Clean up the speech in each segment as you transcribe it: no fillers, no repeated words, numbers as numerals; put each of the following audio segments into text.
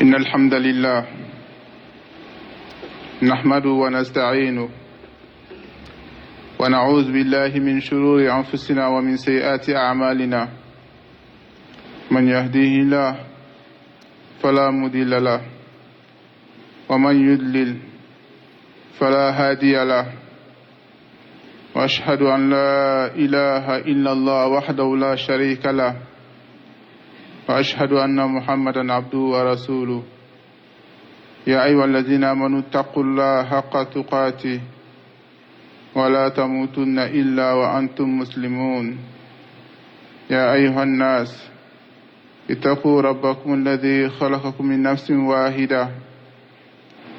إن الحمد لله نحمده ونستعينه ونعوذ بالله من شرور أنفسنا ومن سيئات أعمالنا من يهديه الله فلا مضل له ومن يضلل فلا هادي له وأشهد أن لا إله إلا الله وحده لا شريك له وأشهد أن محمدا عبده ورسوله يا أيها الذين آمنوا اتقوا الله حق تقاته ولا تموتن إلا وأنتم مسلمون يا أيها الناس اتقوا ربكم الذي خلقكم من نفس واحدة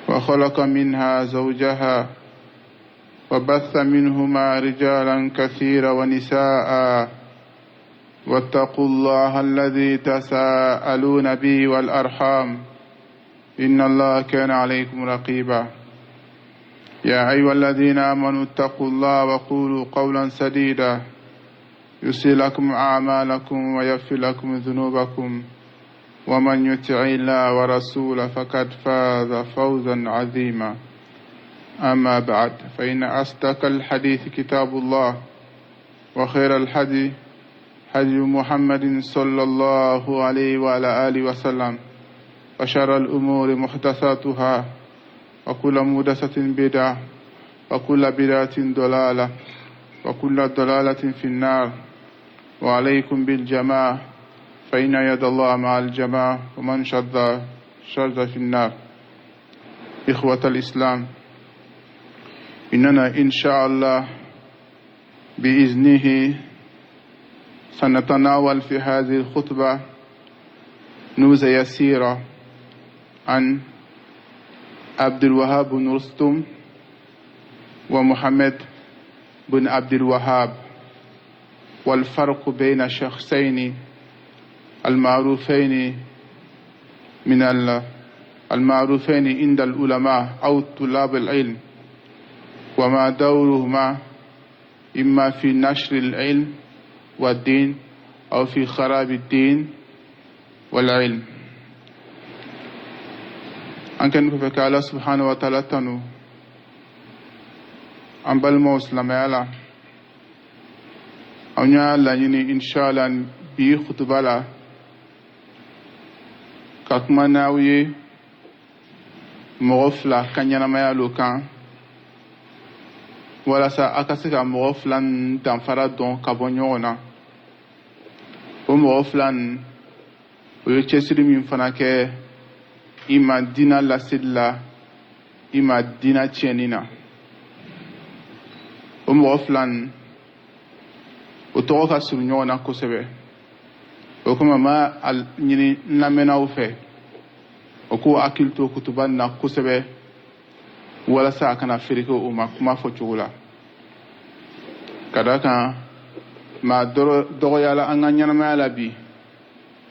وخلق منها زوجها وبث منهما رجالا كثيرا ونساء واتقوا الله الذي تساءلون به والأرحام إن الله كان عليكم رقيبا يا أيها الذين آمنوا اتقوا الله وقولوا قولا سديدا يصلح لكم أعمالكم ويغفر لكم ذنوبكم ومن يطع الله ورسوله فقد فاز فوزا عظيما أما بعد فإن أصدق الحديث كتاب الله وخير الحديث هدي محمد صلى الله عليه وعلى آله وسلم وشر الأمور محدثاتها وكل محدثة بدعة وكل بدعة ضلالة وكل ضلالة في النار وعليكم بالجماعة فإن يد الله مع الجماعة ومن شد في النار. إخوة الإسلام، إننا إن شاء الله بإذنه سنتناول في هذه الخطبة نبذة يسيرة عن عبد الوهاب بن رستم ومحمد بن عبد الوهاب والفرق بين الشخصين المعروفين المعروفين عند العلماء أو طلاب العلم، وما دورهما إما في نشر العلم والدين أو في خراب الدين والعلم. أنكن كفك الله سبحانه وتعالى تنو أنبال موسلم يالا أنيا لانيني إن شاء الله بي خطبة لا كاكما ناوي مغفلة كان ينما يالو كان ولا سا أكاسيكا مغفلة دانفرا دون كابونيونا ومغفلة ويتشسري من فناكي ima dina lasila ima dina tiɲɛnina o mɔgɔ filan o tɔgɔ ka surun ɲɔgɔn na kosɛbɛ. O kama ma ɲini lamɛnnaw fɛ o k'u hakili to kutuba na kosɛbɛ walasa a kana fereke o ma kuma fɔcogo la. Ka da kan maa dɔgɔyala an ka ɲɛnamaya la bi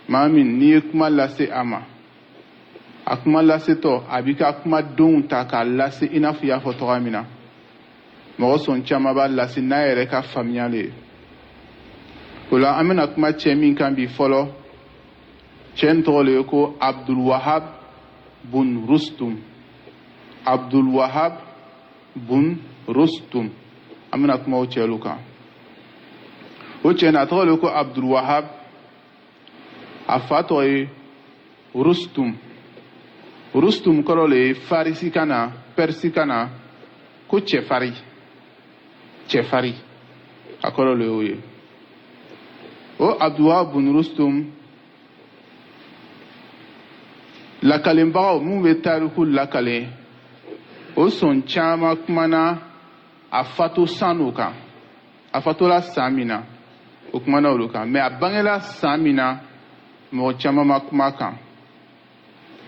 maa min n'i ye kuma lase a ma a kuma lasetɔ a b'i ka kumadenw ta k'a lase i n'a fɔ i y'a fɔ tɔgɔ min na. Mɔgɔ sɔn caman b'a lase n'a yɛrɛ ka faamuyali ye. O la an bɛna kuma cɛ min kan bi fɔlɔ, cɛ in tɔgɔ le ye ko Abdulwahab bun Rustum. Abdulwahab bun Rustum. An bɛna kuma o cɛlu kan. O cɛ in a tɔgɔ le ye ko Abdulwahab, a fa tɔgɔ ye Rustum. Rustum kɔrɔ le ye farisi kan na persi kan na ko cɛfari. Cɛfari a kɔrɔ le y'o ye. O Abdulwahab bun Rustum lakalenbagaw mun bɛ tariku lakalen o sɔn caman kumana a fato san o kan. A fatola san min na o kumana olu kan, mais a bangela san min na mɔgɔ caman ma kuma kan.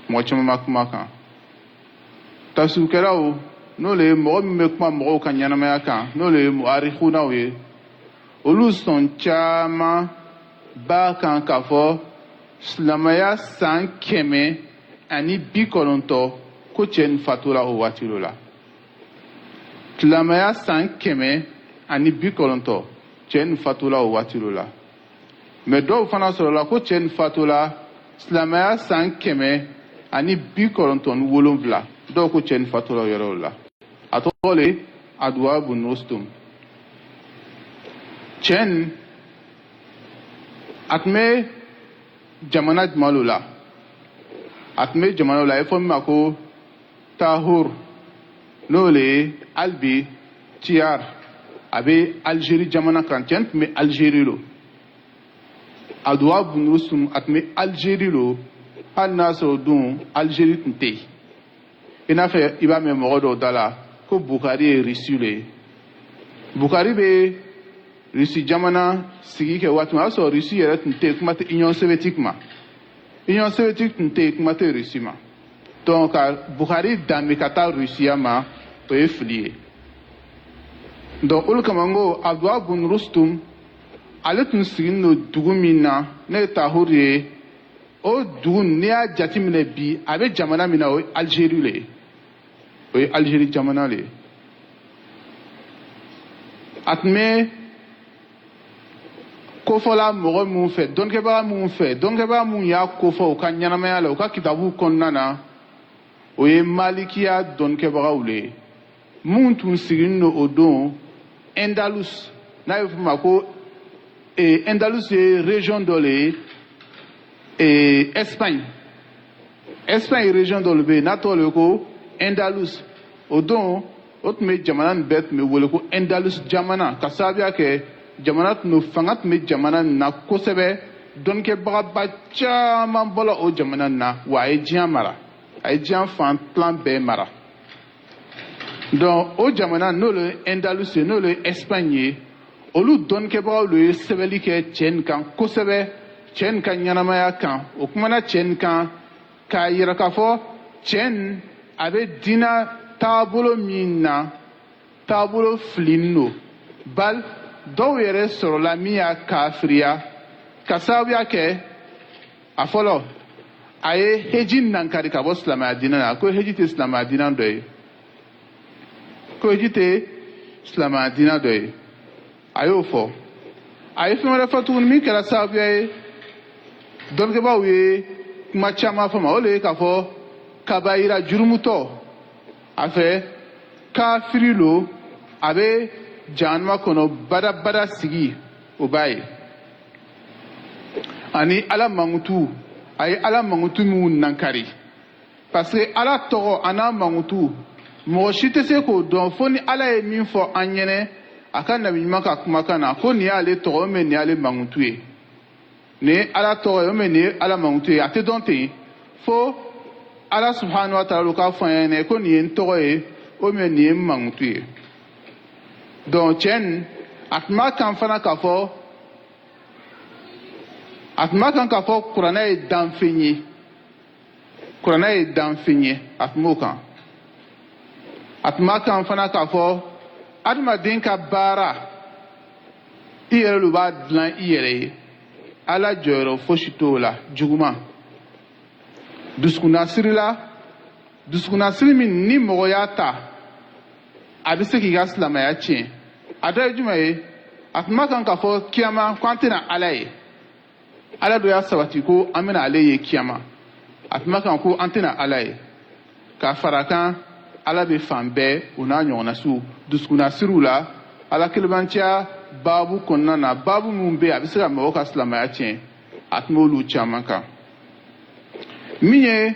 Mɔgɔ caman ma kuma kan. Tafsirkɛlaw n'o le ye mɔgɔ min bɛ kuma mɔgɔw ka ɲɛnamaya kan, n'o le ye muarikunaw ye, olu sɔn caman b'a kan k'a fɔ silamɛya san 190 ko cɛ in fatula o waati la. Silamɛya san 190 cɛ in fatula o waati la. Mais dɔw fana sɔrɔla ko cɛ in fatula silamɛya san 100 ani 97 dɔw ko cɛ nin fatula yɔrɔw la a tɔgɔ le Adwa bun Rustum cɛ nin a tun bɛ jamana jumɛn la a tun bɛ jamana la a ye fɔ min ma ko Tahur n'o le ye hali bi Tiyar a bɛ Algérie jamana kan cɛ nin tun bɛ Algérie lo Adwa bun Rustum a tun bɛ Algérie lo hali n'a sɔrɔ don Algérie tun tɛ yen i n'a fɔ i b'a mɛn mɔgɔ dɔw da la ko Bukari ye Rusi le ye Bukari bɛ Rusi jamana sigi kɛ waati min o y'a sɔrɔ Rusi yɛrɛ tun tɛ yen kuma tɛ Union soviétique ma Union soviétique tun tɛ yen kuma tɛ Rusi ma donc ka Bukari danbe ka taa Rusiya ma o ye fili ye donc olu kama n ko Adwa bun Rustum ale tun sigilen don dugu min na ne ye Tahur ye o dugu n'i y'a jateminɛ bi a bɛ jamana min na o ye Algérie le ye o ye Algérie jamana le ye a tun bɛ kofɔla mɔgɔ minnu fɛ dɔnkɛbaga minnu y'a kofɔ u ka ɲɛnamaya la u ka kitabuw kɔnɔna na o ye malikiya dɔnkɛbagaw le ye minnu tun sigilen don o don Andalus n'a bɛ f'o ma ko Andalus ye région dɔ le ye Espagne région dɔ le bɛ yen n'a tɔgɔ le ye ko Andalus o don o tun bɛ jamana nin bɛɛ tun bɛ wele ko Andalus jamana ka sababuya kɛ jamana tun don fanga tun bɛ jamana nin na kosɛbɛ dɔnkɛbagaba caman bɔra o jamana nin na wa a ye diɲɛ mara a ye diɲɛ fan tilan bɛɛ mara donc o jamana n'o le ye Andalus ye n'o le ye Espagne ye olu dɔnkɛbagaw le ye sɛbɛnni kɛ cɛ nin kan kosɛbɛ cɛ nin ka ɲɛnamaya kan o kumana cɛ nin kan k'a yira k'a fɔ cɛ nin a bɛ diinɛ taabolo min na taabolo filinen don bali dɔw yɛrɛ sɔrɔla min y'a kafiriya ka sababuya kɛ a fɔlɔ a ye heji nankari ka bɔ silamɛya diinɛ na ko heji tɛ silamɛya diinɛ dɔ ye a y'o fɔ a ye fɛn wɛrɛ fɔ tuguni min kɛra sababuya ye dɔnkɛbaaw ye kuma caman fɔ ma o le ye k'a fɔ kabayira jurumutɔ a fɛ kafiri lo a bɛ jahanama kɔnɔ badabada sigi o b'a ye ani ala mankutu a ye ala mankutu minnu nankari parce que ala tɔgɔ a n'a mankutu mɔgɔ si tɛ se k'o dɔn fo ni ala ye min fɔ an ɲɛnɛ a ka nabi ɲuman ka kumakan na ko nin y'ale tɔgɔ o mɛ nin y'ale mankutu ye nin ye ala tɔgɔ ye o mɛ nin ye ala mankutu ye a tɛ dɔn ten fo ala subhanahu wa ta'ala k'a fɔ an ɲɛnɛ ko nin ye n tɔgɔ ye o mɛ nin ye n mankutu ye donc cɛ nin a tun b'a kan fana k'a fɔ kuranɛ ye danfɛn ye a tun b'o kan a tun b'a kan fana k'a fɔ adamaden ka baara i yɛrɛ lo b'a dilan i yɛrɛ ye ala jɔyɔrɔ fosi t'o la juguman dusukunnasiri min ni mɔgɔ y'a ta a bɛ se k'i ka silamɛya tiɲɛ a dɔ ye jumɛn ye a tun b'a kan k'a fɔ kiyama ko an tɛna ala ye ala dɔ y'a sabati ko an bɛna ale ye kiyama a tun b'a kan ko an tɛna ala ye k'a fara kan ala bɛ fan bɛɛ o n'a ɲɔgɔnna su dusukunnasiriw la ala kelebanciya baabu kɔnɔna na baabu minnu bɛ yen a bɛ se ka mɔgɔw ka silamɛya tiɲɛ a tun b'olu caman kan min ye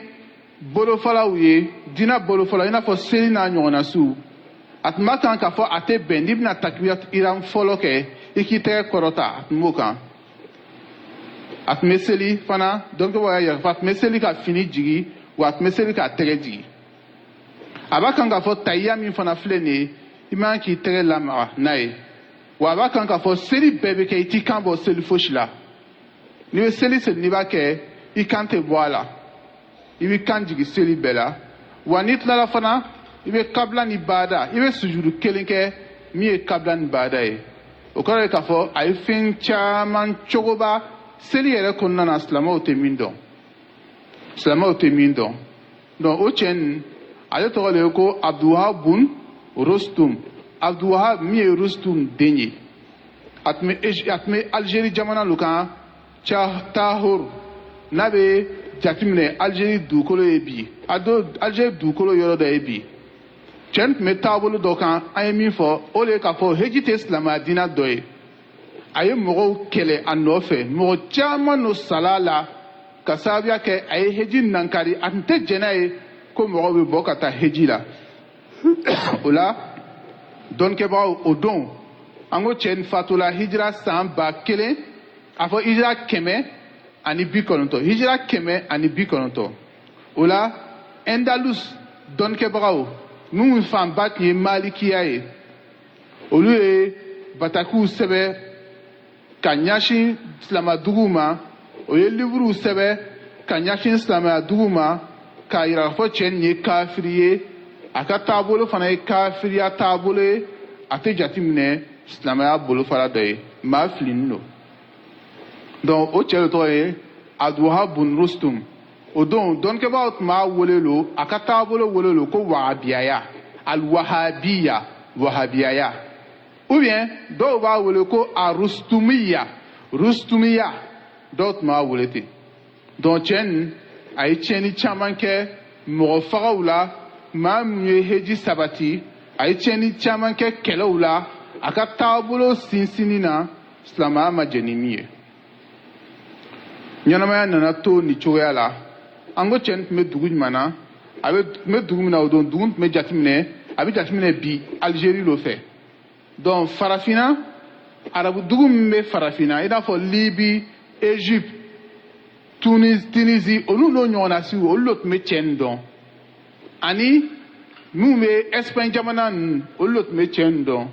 bolofalaw ye diinɛ bolofalaw i n'a fɔ seli n'a ɲɔgɔnna su a tun b'a kan k'a fɔ a tɛ bɛn n'i bɛna takbiratu ihram fɔlɔ kɛ i k'i tɛgɛ kɔrɔta a tun b'o kan a tun bɛ seli fana dɔnkɛbagaw y'a yɛrɛ fɔ a tun bɛ seli ka fini jigi wa a tun bɛ seli k'a tɛgɛ jigi a b'a kan k'a fɔ tahiya min fana filɛ nin ye i man k'i tɛgɛ lamaga n'a ye wa a b'a kan k'a fɔ seli bɛɛ bɛ kɛ i t'i kan bɔ seli fosi la n'i bɛ seli n'i b'a kɛ i kan tɛ bɔ a la i bɛ kan jigi seli bɛɛ la wa n'i tilala fana i bɛ kabila ni baada i bɛ sujudu kelen kɛ min ye kabila ni baada ye o kɔrɔ ye k'a fɔ a ye fɛn caman cogoba seli yɛrɛ kɔnɔna na silamɛw tɛ min dɔn donc o cɛ nin ale tɔgɔ de ye ko Abdulwahab bun Rustum Abdulwahab min ye Rustum den ye a tun bɛ Algérie jamana lo kan Tahur n'a bɛ jatimine Algérie dugukolo ye bi a do Algérie dugukolo yɔrɔ dɔ ye bi cɛ tun bɛ taabolo dɔ kan an ye min fɔ o de ye k'a fɔ heji tɛ silamɛya diinɛ dɔ ye a ye mɔgɔw kɛlɛ a nɔfɛ mɔgɔ caman n'o sala la ka sababuya kɛ a ye heji nankari a tun tɛ jɛn n'a ye ko mɔgɔw bɛ bɔ ka taa heji la o la dɔnkɛbagaw o don an ko cɛ in fatula hijira san 1000 a fɔ hijira 190 hijira 190 o la Andalus dɔnkɛbagaw n'u fanba tun ye malikiya ye olu ye batakiw sɛbɛ ka ɲɛsin silamɛduguw ma o ye livruw sɛbɛ ka ɲɛsin silamɛduguw ma k'a yira k'a fɔ cɛ nin ye kafiri ye a ka taabolo fana ye kafiriya taabolo ye a tɛ jateminɛ silamɛya bolofara dɔ ye maa filinin don donc o cɛ de tɔgɔ ye Abdulwahab bun Rustum o don dɔnkɛbagaw tun b'a wele lo a ka taabolo wele lo ko wahabiyaya alwahabiya wahabiyaya ou bien dɔw b'a wele ko a rustumiya dɔw tun b'a wele ten donc cɛ nin a ye tiɲɛni caman kɛ mɔgɔ fagaw la maa min ye heji sabati a ye tiɲɛni caman kɛ kɛlɛw la a ka taabolo sinsinni na silamɛya ma jɛn ni min ye ɲɛnamaya nana to nin cogoya la an ko cɛ nin tun bɛ dugu jumɛn na a tun bɛ dugu min na o don dugu tun bɛ jateminɛ a bɛ jateminɛ bi Algérie lo fɛ donc farafinna arabu dugu min bɛ farafinna i n'a fɔ Libi Égypte Tunisie olu n'o ɲɔgɔnna siw olu tun bɛ cɛ nin dɔn ani minnu bɛ Espagne jamana ninnu olu tun bɛ cɛ nin dɔn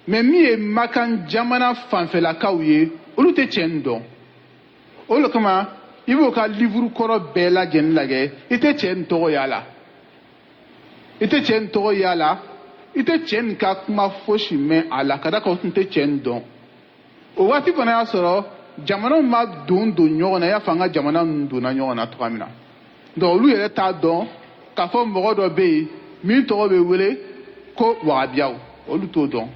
mais min ye Makan jamana fanfɛlakaw ye olu tɛ cɛ nin dɔn o de kama i b'o ka livre kɔrɔ bɛɛ lajɛlen lajɛ i tɛ cɛ nin tɔgɔ y'a la i tɛ cɛ nin tɔgɔ y'a la i tɛ cɛ nin ka kuma fosi mɛn a la ka da kan o tun tɛ cɛ nin dɔn o waati fana y'a sɔrɔ jamanaw ma don ɲɔgɔn na i y'a fɔ an ka jamana ninnu donna ɲɔgɔn na cogoya min na donc olu yɛrɛ t'a dɔn k'a fɔ mɔgɔ dɔ bɛ yen min tɔgɔ bɛ wele ko wagabiyaw olu t'o dɔn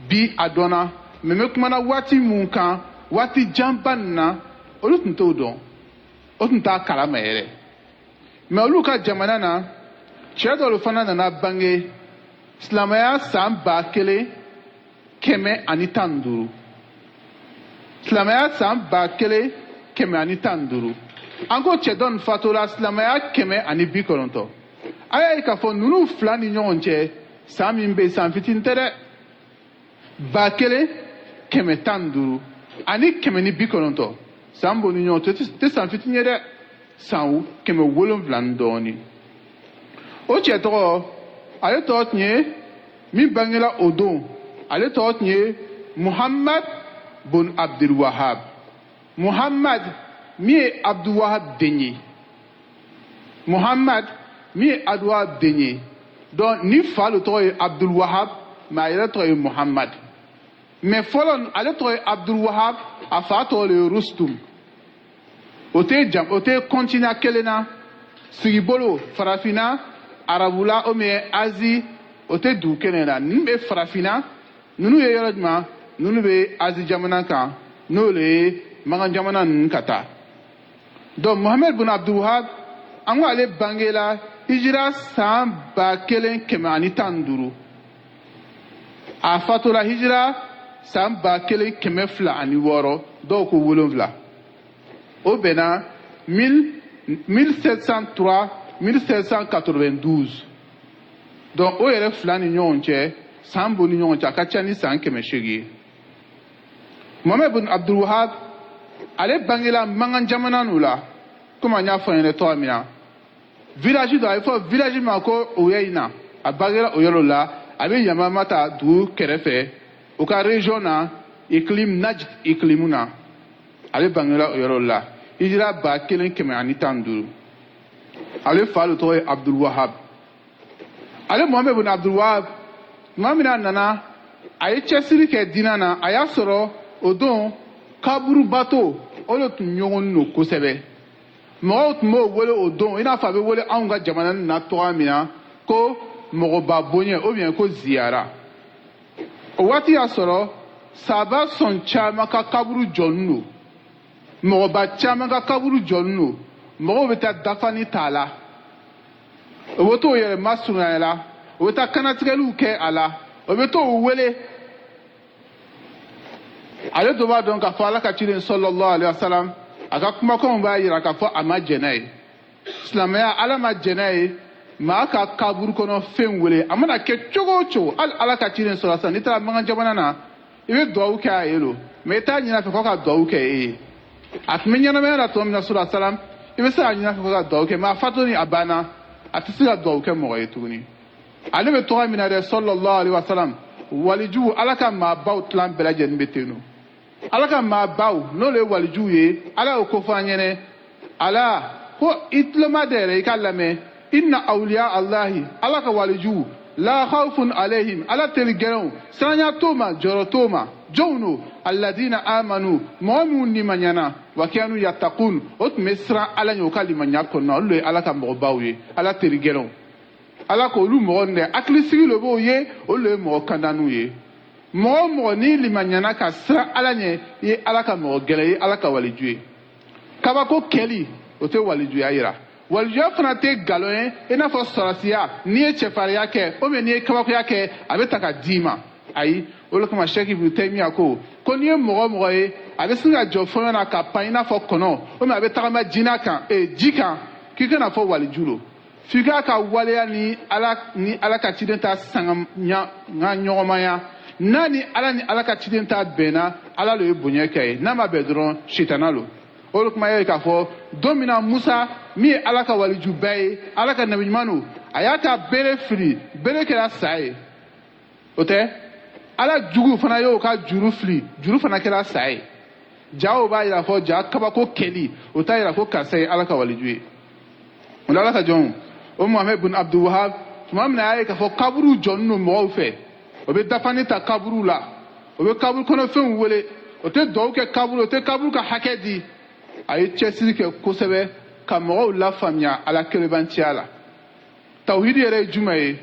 bi a dɔnna mais n bɛ kumana waati mun kan waati janba nin na olu tun t'o dɔn o tun t'a kalama yɛrɛ mais olu ka jamana na cɛ dɔw fana nana bange silamɛya san 1115 silamɛya san 1115 an ko cɛ dɔ nin fatula silamɛya 190 a y'a ye k'a fɔ ninnu fila ni ɲɔgɔn cɛ san min bɛ yen san fitinin tɛ dɛ 1115 ani 190 san b'o ni ɲɔgɔn cɛ tɛ san fitinin ye dɛ san 700 ni dɔɔnin o cɛ tɔgɔ ale tɔgɔ tun ye min bangela o don ale tɔgɔ tun ye Muhammad bun Abdulwahab Muhammad min ye Abdulwahab den ye Muhammad min ye Abdulwahab den ye donc ni fa le tɔgɔ ye Abdulwahab mais a yɛrɛ tɔgɔ ye Muhammad mais fɔlɔ ale tɔgɔ ye Abdulwahab a fa tɔgɔ ye Rustum o tɛ continent kelen na sigibolo farafinna arabula ou bien Asie o tɛ dugu kelen na ninnu bɛ farafinna ninnu ye yɔrɔ jumɛn ninnu bɛ Asie jamana kan n'o ye Makan jamana ninnu ka taa donc Muhammad bin Abdulwahab an ko ale bangela hijira san 1115 a fatula hijira san 1206 dɔw ko 7 o bɛnna 1703 1792 donc o yɛrɛ fila ni ɲɔgɔn cɛ san b'o ni ɲɔgɔn cɛ a ka ca ni san 800 ye Muhammad bin Abdulwahab ale bangela Makan jamana n'u la komi an y'a fɔ an ɲɛna tɔgɔ min na village dɔ a ye fɔ village ma ko Uyeyina a bangela o yɔrɔ la a bɛ Yamamata dugu kɛrɛfɛ o ka région na Iklim Najd Iklimu na ale bangela o yɔrɔ la hijira 1115 ale fa de tɔgɔ ye Abdulwahab ale Muhammad bin Abdulwahab tuma min na nana a ye cɛsiri kɛ diinɛ na a y'a sɔrɔ o don kaburubato o de tun ɲɔgɔn don kosɛbɛ mɔgɔw tun b'o wele o don i n'a fɔ a bɛ wele anw ka jamana nin na tɔgɔ min na ko mɔgɔba bonɲɛ ou bien ko ziyara o waati y'a sɔrɔ sahaba sɔn caman ka kaburu jɔlen don mɔgɔba caman ka kaburu jɔlen don mɔgɔw bɛ taa dafani t'a la o bɛ t'o yɛrɛ masurunya la o bɛ taa kanatigɛliw kɛ a la o bɛ t'o wele ale dɔ b'a dɔn k'a fɔ ala ka ciden sallallahu alaihi wasallam a ka kumakanw b'a jira k'a fɔ a ma jɛn n'a ye silamɛya ala ma jɛn n'a ye maa ka kaburu kɔnɔ fɛn wele a mana kɛ cogo o cogo hali ala ka ciden sallallahu alaihi wasallam n'i taara mankan jamana na i bɛ duwawu kɛ a ye lo mais i t'a ɲin'a fɛ ko ka duwawu kɛ e ye a tun bɛ ɲɛnamaya la tuma min na sallallahu alaihi wasallam i bɛ se k'a ɲin'a fɛ ko ka duwawu kɛ mais a fatuli a banna a tɛ se ka duwawu kɛ mɔgɔ ye tuguni ale bɛ tɔgɔ min na dɛ sallallahu alaihi wasallam waliju ala ka maabaw tilan bɛɛ lajɛlen bɛ ten nɔ ala ka maabaw n'olu ye walijuw ye ala y'o ko fɔ an ɲɛnɛ ala ko i tuloma de yɛrɛ i ka lamɛn inna awliya allahi ala ka walijuw la khawfun alayhim ala teri gɛrɛnw siranya t'o ma jɔrɔ t'o ma jɔnw no alladina amanu mɔgɔ minnu limaniɲana wa kanu yattaqun o tun bɛ siran ala ɲɛ o ka limaniya kɔnɔna olu ye ala ka mɔgɔbaw ye ala teri gɛrɛnw ala ko olu mɔgɔ dɛ hakilisigi lo b'o ye olu ye mɔgɔ kandaniw ye mɔgɔ o mɔgɔ ni limaniɲana ka siran ala ɲɛ i ye ala ka mɔgɔ gɛlɛ ye ala ka waliju ye kabako kɛli o tɛ walijuya yira walijuya fana tɛ nkalon ye i n'a fɔ sɔrɔsiya n'i ye cɛfarinya kɛ ou bien n'i ye kabakoya kɛ a bɛ ta ka d'i ma ayi o de kama Sheikh Ibn Taymiya ko n'i ye mɔgɔ o mɔgɔ ye a bɛ sin ka jɔ fɛn na ka pan i n'a fɔ kɔnɔ ou bien a bɛ tagama ji kan k'i kana fɔ waliju lo f'i k'a ka waleya ni ala ka ciden ta sanga ɲɔgɔnmaya n'a ni ala ka ciden ta bɛnna ala lo ye bonya kɛ ye n'a ma bɛn dɔrɔn sitana lo o de kuma ye k'a fɔ don min na Musa min ye ala ka waliju bɛɛ ye ala ka nabi ɲuman no a y'a ta bere fili bere kɛra sa ye o tɛ ala jugu fana y'o ka juru fili juru fana kɛra sa ye jaw b'a jira fɔ ja kabako kɛli o t'a jira ko karisa ye ala ka waliju ye o la ala ka jɔnw o Muhammed bin Abdul Wahab tuma min na a y'a ye k'a fɔ kaburu jɔnnen don mɔgɔw fɛ o bɛ dafani ta kaburu la o bɛ kaburu kɔnɔfɛnw wele o tɛ duwawu kɛ kaburu o tɛ kaburu ka hakɛ di a ye cɛsiri kɛ kosɛbɛ ka mɔgɔw lafaamuya ala kelebanciya la tawhidi yɛrɛ ye jumɛn ye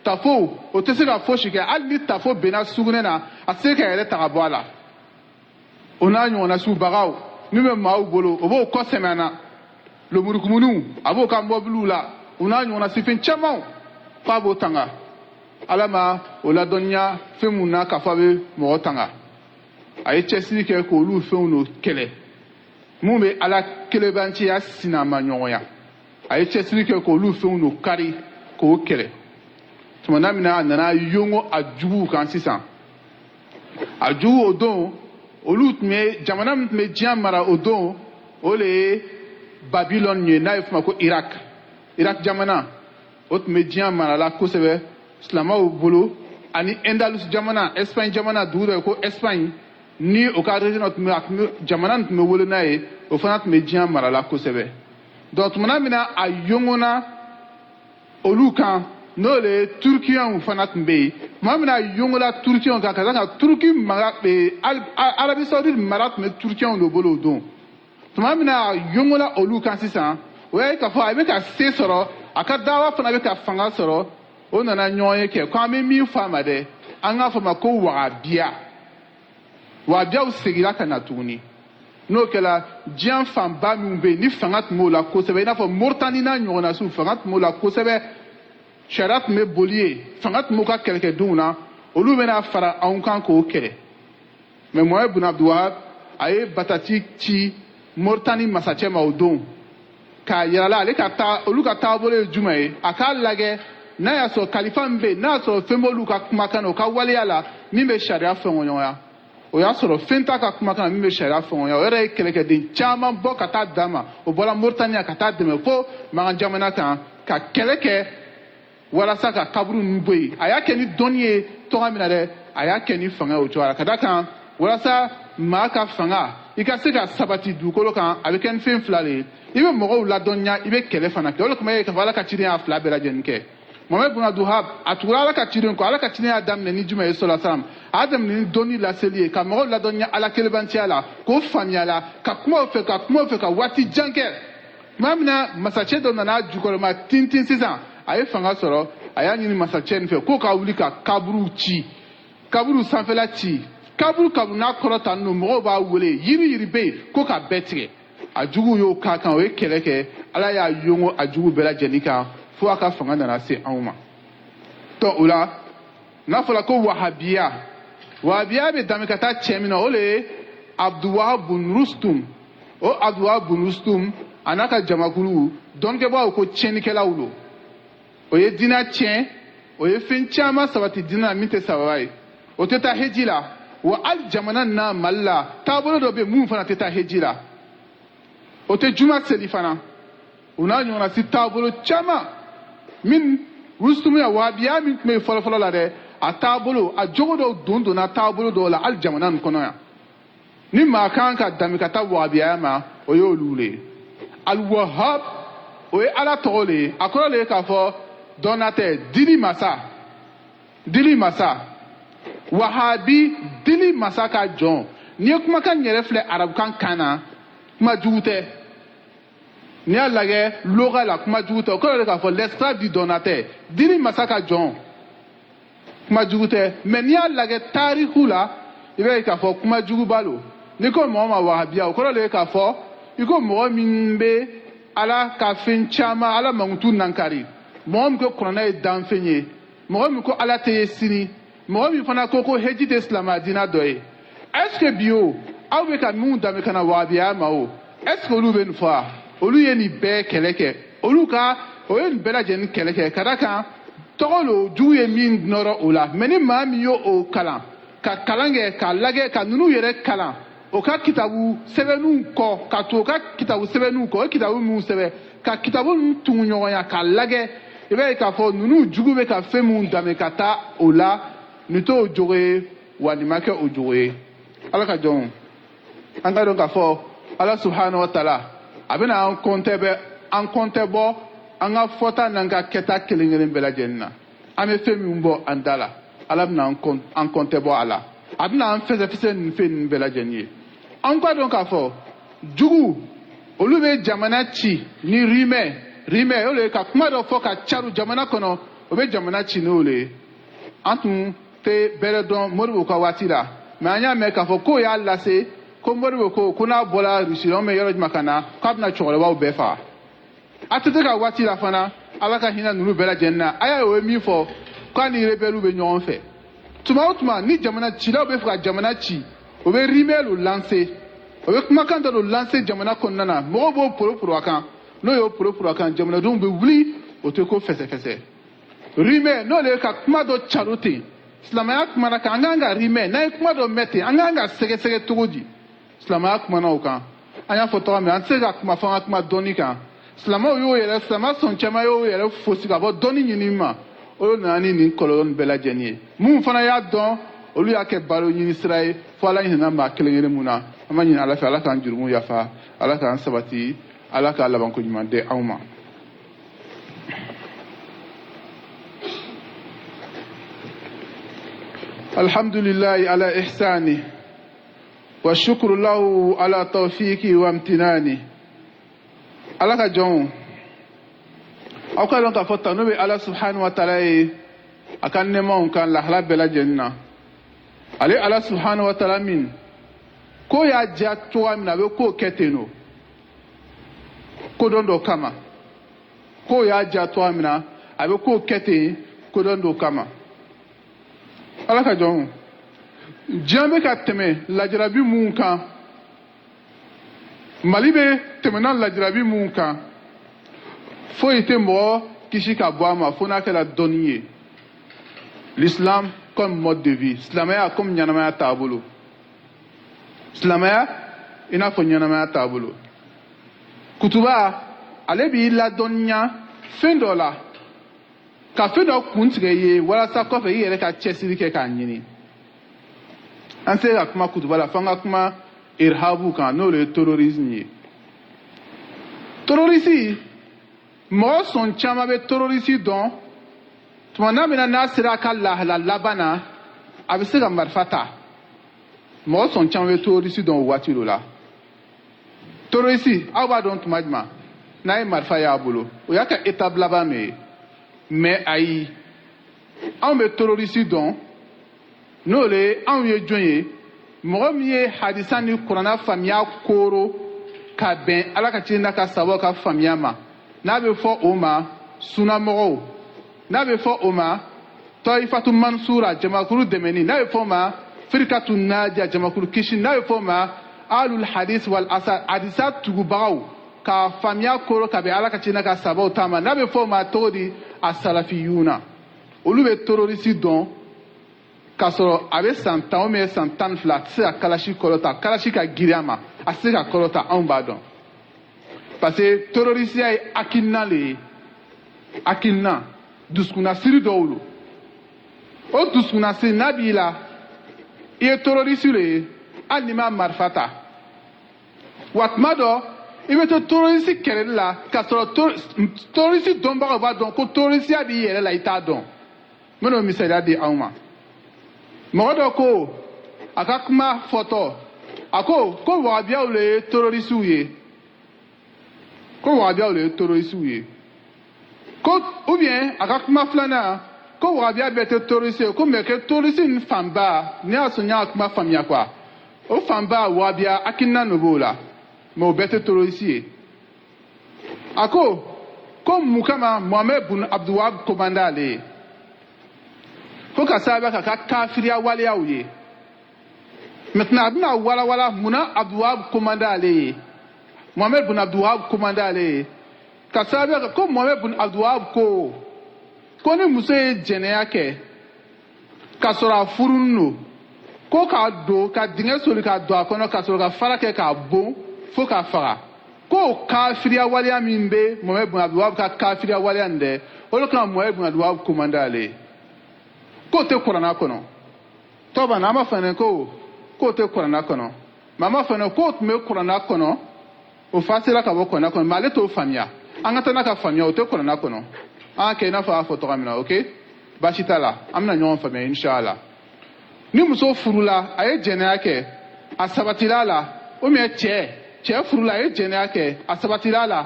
tafo o tɛ se ka fosi kɛ hali ni tafo benna sugunɛ na a tɛ se ka yɛrɛ ta ka bɔ a la o n'a ɲɔgɔnna subagaw min bɛ maaw bolo o b'o kɔ sɛmɛ na lomurukumuniw a b'o ka mɔbiliw la o n'a ɲɔgɔnna sifin camanw f'a b'o tanga ala ma o ladɔnniya fɛn mun na k'a fɔ a bɛ mɔgɔ tanga a ye cɛsiri kɛ k'olu fɛnw no kɛlɛ mun bɛ ala kelebanciya sinama ɲɔgɔnya a ye cɛsiri kɛ k'olu fɛnw no kari k'o kɛlɛ tumana min na a nana yongo a juguw kan sisan a jugu o don olu tun bɛ jamana min tun bɛ diɲɛ mara o don o de ye Babilɔni ye n'a ye f'o ma ko Irak jamana o tun bɛ diɲɛ mara la kosɛbɛ silamɛw bolo ani Andalus jamana Espagne jamana dugu dɔ ye ko Espagne ni o ka région tun bɛ jamana tun bɛ wolo n'a ye o fana tun bɛ diɲɛ mara la kosɛbɛ donc tumana min na a yongona olu kan n'o de ye turkiyanw fana tun bɛ yen tuma min na a yongola turkiyanw kan ka da kan turki mara Arabie Saoudite mara tun bɛ turkiyanw de bolo o don tuma min na a yongola olu kan sisan o y'a ye k'a fɔ a bɛ ka se sɔrɔ a ka dawa fana bɛ ka fanga sɔrɔ o nana ɲɔgɔn ye kɛ ko an bɛ min fɔ a ma dɛ an k'a fɔ a ma ko wahabiyaw segira ka na tuguni n'o kɛra diɲɛ fanba minnu bɛ yen ni fanga tun b'o la kosɛbɛ i n'a fɔ Moritani n'a ɲɔgɔnna siw fanga tun b'o la kosɛbɛ sariya tun bɛ boli yen fanga tun b'o ka kɛlɛkɛdenw na olu bɛna fara anw kan k'o kɛlɛ mais Muhammed bin Abdul Wahab a ye batati ci Moritani masacɛ ma o don k'a yirala ale ka taa olu ka taabolo ye jumɛn ye a k'a lajɛ n'a y'a sɔrɔ kalifa min bɛ yen n'a y'a sɔrɔ fɛn b'olu ka kumakan na o ka waleya la min bɛ sariya fɛngɛɲɔgɔnya o y'a sɔrɔ fɛn t'a ka kumakan na min bɛ sariya fɛngɛɲɔgɔnya o yɛrɛ ye kɛlɛkɛden caman bɔ ka taa d'a ma o bɔra Moritani ka taa dɛmɛ fo Magan jamana kan ka kɛlɛ kɛ walasa ka kaburu ninnu bɔ yen a y'a kɛ ni dɔnni ye tɔgɔ min na dɛ a y'a kɛ ni fanga o cogoya la ka da kan walasa maa ka fanga i ka se ka sabati dugukolo kan a bɛ kɛ ni fɛn fila de ye i bɛ mɔgɔw ladɔnniya i bɛ kɛlɛ fana kɛ o de kama ye k'a fɔ ala ka ciden y'a fila bɛɛ lajɛlen kɛ Muhammed bin Abdul Wahab a tugura ala ka ciden kɔ ala ka ciden y'a daminɛ ni jumɛn ye sallallahu alaihi wasallam a y'a daminɛ ni dɔnni laseli ye ka mɔgɔw ladɔnniya ala kelebanciya la k'o faamuya la ka kuma o fɛ ka waati jan kɛ tuma min na masacɛ dɔ nana jukɔrɔma tintin sisan a ye fanga sɔrɔ a y'a ɲini masacɛ nin fɛ k'o ka wuli ka kaburu ci kaburu sanfɛla ci kaburu n'a kɔrɔ ta ninnu mɔgɔw b'a wele yiri bɛ yen ko ka bɛɛ tigɛ a jugu y'o k'a kan o ye kɛlɛ kɛ ala y'a yongo a jugu bɛɛ lajɛlen kan fo a ka fanga nana se anw ma o la n'a fɔra ko wahabiya bɛ danbe ka taa cɛ min na o le ye Abdulwahab bun Rustum o Abdulwahab bun Rustum a n'a ka jamakulu dɔnnibagaw ko tiɲɛnikɛlaw don o ye diinɛ tiɲɛ o ye fɛn caman sabati diinɛ na min tɛ sababa ye o tɛ taa heji la wa hali jamana na Mali la taabolo dɔ bɛ yen mun fana tɛ taa heji la o tɛ juma seli fana o n'a ɲɔgɔnna si taabolo caman min Rustum ya wahabiya min tun bɛ fɔlɔfɔlɔ la dɛ a taabolo a jogo dɔw donna taabolo dɔw la hali jamana nin kɔnɔ yan ni maa kan ka danbe ka taa wahabiya ma o y'olu le Al-Wahhab o ye ala tɔgɔ le ye a kɔrɔ le ye k'a fɔ dɔnnatɛ dili masa wahabi dili masa ka jɔn n'i ye kumakan yɛrɛ filɛ arabukan kan na kuma jugu tɛ n'i y'a lajɛ loga la kuma jugu tɛ o kɔrɔ le k'a fɔ l'esclave du donateur dili masa ka jɔn kuma jugu tɛ mais n'i y'a lajɛ taariku la i b'a ye k'a fɔ kuma juguba lo n'i ko mɔgɔ ma wahabiya o kɔrɔ le ye k'a fɔ i ko mɔgɔ min bɛ ala ka fɛn caman ala mankutu nankari mɔgɔ min ko kuranɛ ye danfɛn ye mɔgɔ min ko ala tɛ ye sini mɔgɔ min fana ko heji tɛ silamɛya diinɛ dɔ ye est ce que bi o aw bɛ ka mun danbe ka na wahabiya ma o est ce que olu bɛ nin fɔ wa olu ye nin bɛɛ kɛlɛ kɛ o ye nin bɛɛ lajɛlen kɛlɛ kɛ ka da kan tɔgɔ lo jugu ye min nɔrɔ o la mais ni maa min y'o kalan ka kalan kɛ k'a lajɛ ka ninnu yɛrɛ kalan o ka kitabu sɛbɛnniw kɔ ka to o ka kitabu sɛbɛnniw kɔ o ye kitabu minnu sɛbɛn ka kitabu ninnu tugu ɲɔgɔnya k'a lajɛ i b'a ye k'a fɔ ninnu jugu bɛ ka fɛn minnu danbe ka taa o la nin t'o jogo ye wa nin ma kɛ o jogo ye ala ka jɔn an ka dɔn k'a fɔ ala subhanahu wa taala a bɛna an kɔntɛ bɔ an ka fɔta n'an ka kɛta kelen kelen bɛɛ lajɛlen na an bɛ fɛn min bɔ an da la ala bɛna an kɔntɛ bɔ a la a bɛna an fɛsɛfɛsɛ nin fɛn ninnu bɛɛ lajɛlen ye an ka dɔn k'a fɔ jugu olu bɛ jamana ci ni rimɛ o le ka kuma dɔ fɔ ka caru jamana kɔnɔ o bɛ jamana ci n'o le ye an tun tɛ bɛrɛ dɔn moribo ka waati la mais an y'a mɛn k'a fɔ k'o y'a lase ko moribo ko n'a bɔra rusi la an bɛ yɔrɔ jumɛn ka na k'a bɛna cɛkɔrɔbaw bɛɛ faga a tɛ se ka waati la fana ala ka hinɛ ninnu bɛɛ lajɛlen na a y'a ye o ye min fɔ k'a ni rebelles bɛ ɲɔgɔn fɛ tuma o tuma ni jamana cilaw bɛ fɛ ka jamana ci o bɛ rimel lancer o bɛ kumakan dɔ lancer jamana kɔnɔna na mɔgɔw b'o poroporo a kan n'o y'o poroporo a kan jamanadenw bɛ wuli o tɛ ko fɛsɛfɛsɛ rimel n'o le ka kuma dɔ caro ten silamɛya kumana kan an kan ka rimel n'an ye kuma dɔ mɛn ten an kan ka sɛgɛsɛgɛ cogo di silamɛya kumana o kan an y'a fɔ tɔgɔ min an tɛ se ka kuma fɔ an ka kuma dɔnni kan silamɛw y'o yɛrɛ silamɛ sɔn caman y'o yɛrɛ fosi ka bɔ dɔnni ɲini ma o nana ni nin kɔlɔlɔ nin bɛɛ lajɛlen ye mun fana y'a dɔn olu y'a kɛ balo ɲini sira ye fo ala ɲinɛna maa kelen kelen mun na an b'a ɲini ala fɛ ala k'an jurumu yafa ala k'an sabati ala k'a labanko ɲuman di anw ma alhamdulillahi ala ihsani wa shukru lahu ala tawfiki wa amtinani ala ka jɔnw aw ka dɔn k'a fɔ tanu bɛ ala subhanahu wa taala ye a ka nɛɛmaw kan lahala bɛɛ lajɛlen na ale ala subhanahu wa taala min ko y'a diya cogoya min na a bɛ k'o kɛ ten o kodɔn dɔ kama ko y'a diya cogoya min na a bɛ k'o kɛ ten kodɔn dɔ kama ala ka jɔnw diɲɛ bɛ ka tɛmɛ lajarabi mun kan mali bɛ tɛmɛna lajarabi mun kan foyi tɛ mɔgɔ kisi ka bɔ a ma fo n'a kɛra dɔnni ye l'islam comme mode de vie silamɛya comme ɲɛnamaya taabolo silamɛya i n'a fɔ ɲɛnamaya taabolo kutuba ale b'i ladɔnniya fɛn dɔ la ka fɛn dɔ kun tigɛ i ye walasa kɔfɛ i yɛrɛ ka cɛsiri kɛ k'a ɲini an se ka kuma kutuba la fo an ka kuma irhabu kan n'o ye terrorisme ye terroriste mɔgɔ sɔn caman bɛ terroriste dɔn tuma n'a sera a ka lahala laban na a bɛ se ka marifa ta mɔgɔ sɔn caman bɛ terroriste dɔn o waati dɔ la terroriste aw b'a dɔn tuma jumɛn n'a ye marifa y'a bolo o y'a ka étape laban min ye mais ayi anw bɛ terroriste dɔn n'o le anw ye jɔn ye mɔgɔ min ye hadisa ni kuranna faamuya kooro ka bɛn ala ka cilen ka sababu ka faamuya ma n'a bɛ fɔ o ma sunamɔgɔw n'a bɛ fɔ o ma tɔyifatu mansura jamakulu dɛmɛni n'a bɛ fɔ o ma firikatu naja jamakulu kisi n'a bɛ fɔ o ma alul hadis wal asar hadisa tugubagaw ka faamuya koro ka bɛn ala ka cilen ka sababu ta ma n'a bɛ fɔ o ma cogo di a salafiyuna olu bɛ terroriste dɔn k'a sɔrɔ a bɛ san 10 ou san 12 a tɛ se ka kalashi kɔrɔta kalashi ka girinya ma a tɛ se ka kɔrɔta anw b'a dɔn parce que terrorisiya ye hakilina le ye hakilina dusukunnasiri dɔw lo o dusukunnasiri n'a b'i la i ye terroriste le ye hali n'i ma marifa ta wa tuma dɔ i bɛ to terroriste kɛlɛli la k'a sɔrɔ terroriste dɔnbagaw b'a dɔn ko terrorisiya b'i yɛrɛ la i t'a dɔn n bɛna o misaliya di aw ma mɔgɔ dɔ ko a ka kuma fɔtɔ a ko wagabiyaw le ye terroristew ye ko wagabiyaw le ye terroristew ye ko ou bien a ka kuma filanan ko wagabiya bɛɛ tɛ terroriste ye ko mais que terroriste ni fanba ne y'a sɔrɔ n y'a kuma faamuya quoi o fanba wagabiya hakilina nɔ b'o la mais o bɛɛ tɛ terroriste ye a ko mun kama Mohamed bun Abdulwahab commanda ale ye fo ka sababu ka ka kafiriya waleyaw ye maintenant a bɛna walawala munna Abdulwahab commanda ale ye Mohamed bun Abdulwahab commanda ale ye ka sababu ko Mohamed bun Abdulwahab ko ni muso ye jɛnɛya kɛ ka sɔrɔ a furulen don ko k'a don ka dingɛ soli k'a don a kɔnɔ ka sɔrɔ ka fara kɛ k'a bon fo k'a faga ko kafiriya waleya min bɛ Mohamed bun Abdulwahab ka kafiriya waleya nin dɛ o de kama Mohamed bun Abdulwahab commanda ale ye k'o tɛ kuranna kɔnɔ tɔba na an b'a fɔ k'o tɛ kuranna kɔnɔ mais an b'a fɔ k'o tun bɛ kuranna kɔnɔ o fasira ka bɔ kuranna kɔnɔ mais ale t'o faamuya an ka taa n'a ka faamuya o tɛ kuranna kɔnɔ an kɛ i n'a fɔ a y'a fɔ tɔgɔ min na ok baasi t'a la an bɛna ɲɔgɔn faamuya inshallah ni muso furula a ye jɛnɛya kɛ a sabatila a la ou bien cɛ furula a ye jɛnɛya kɛ a sabatila a la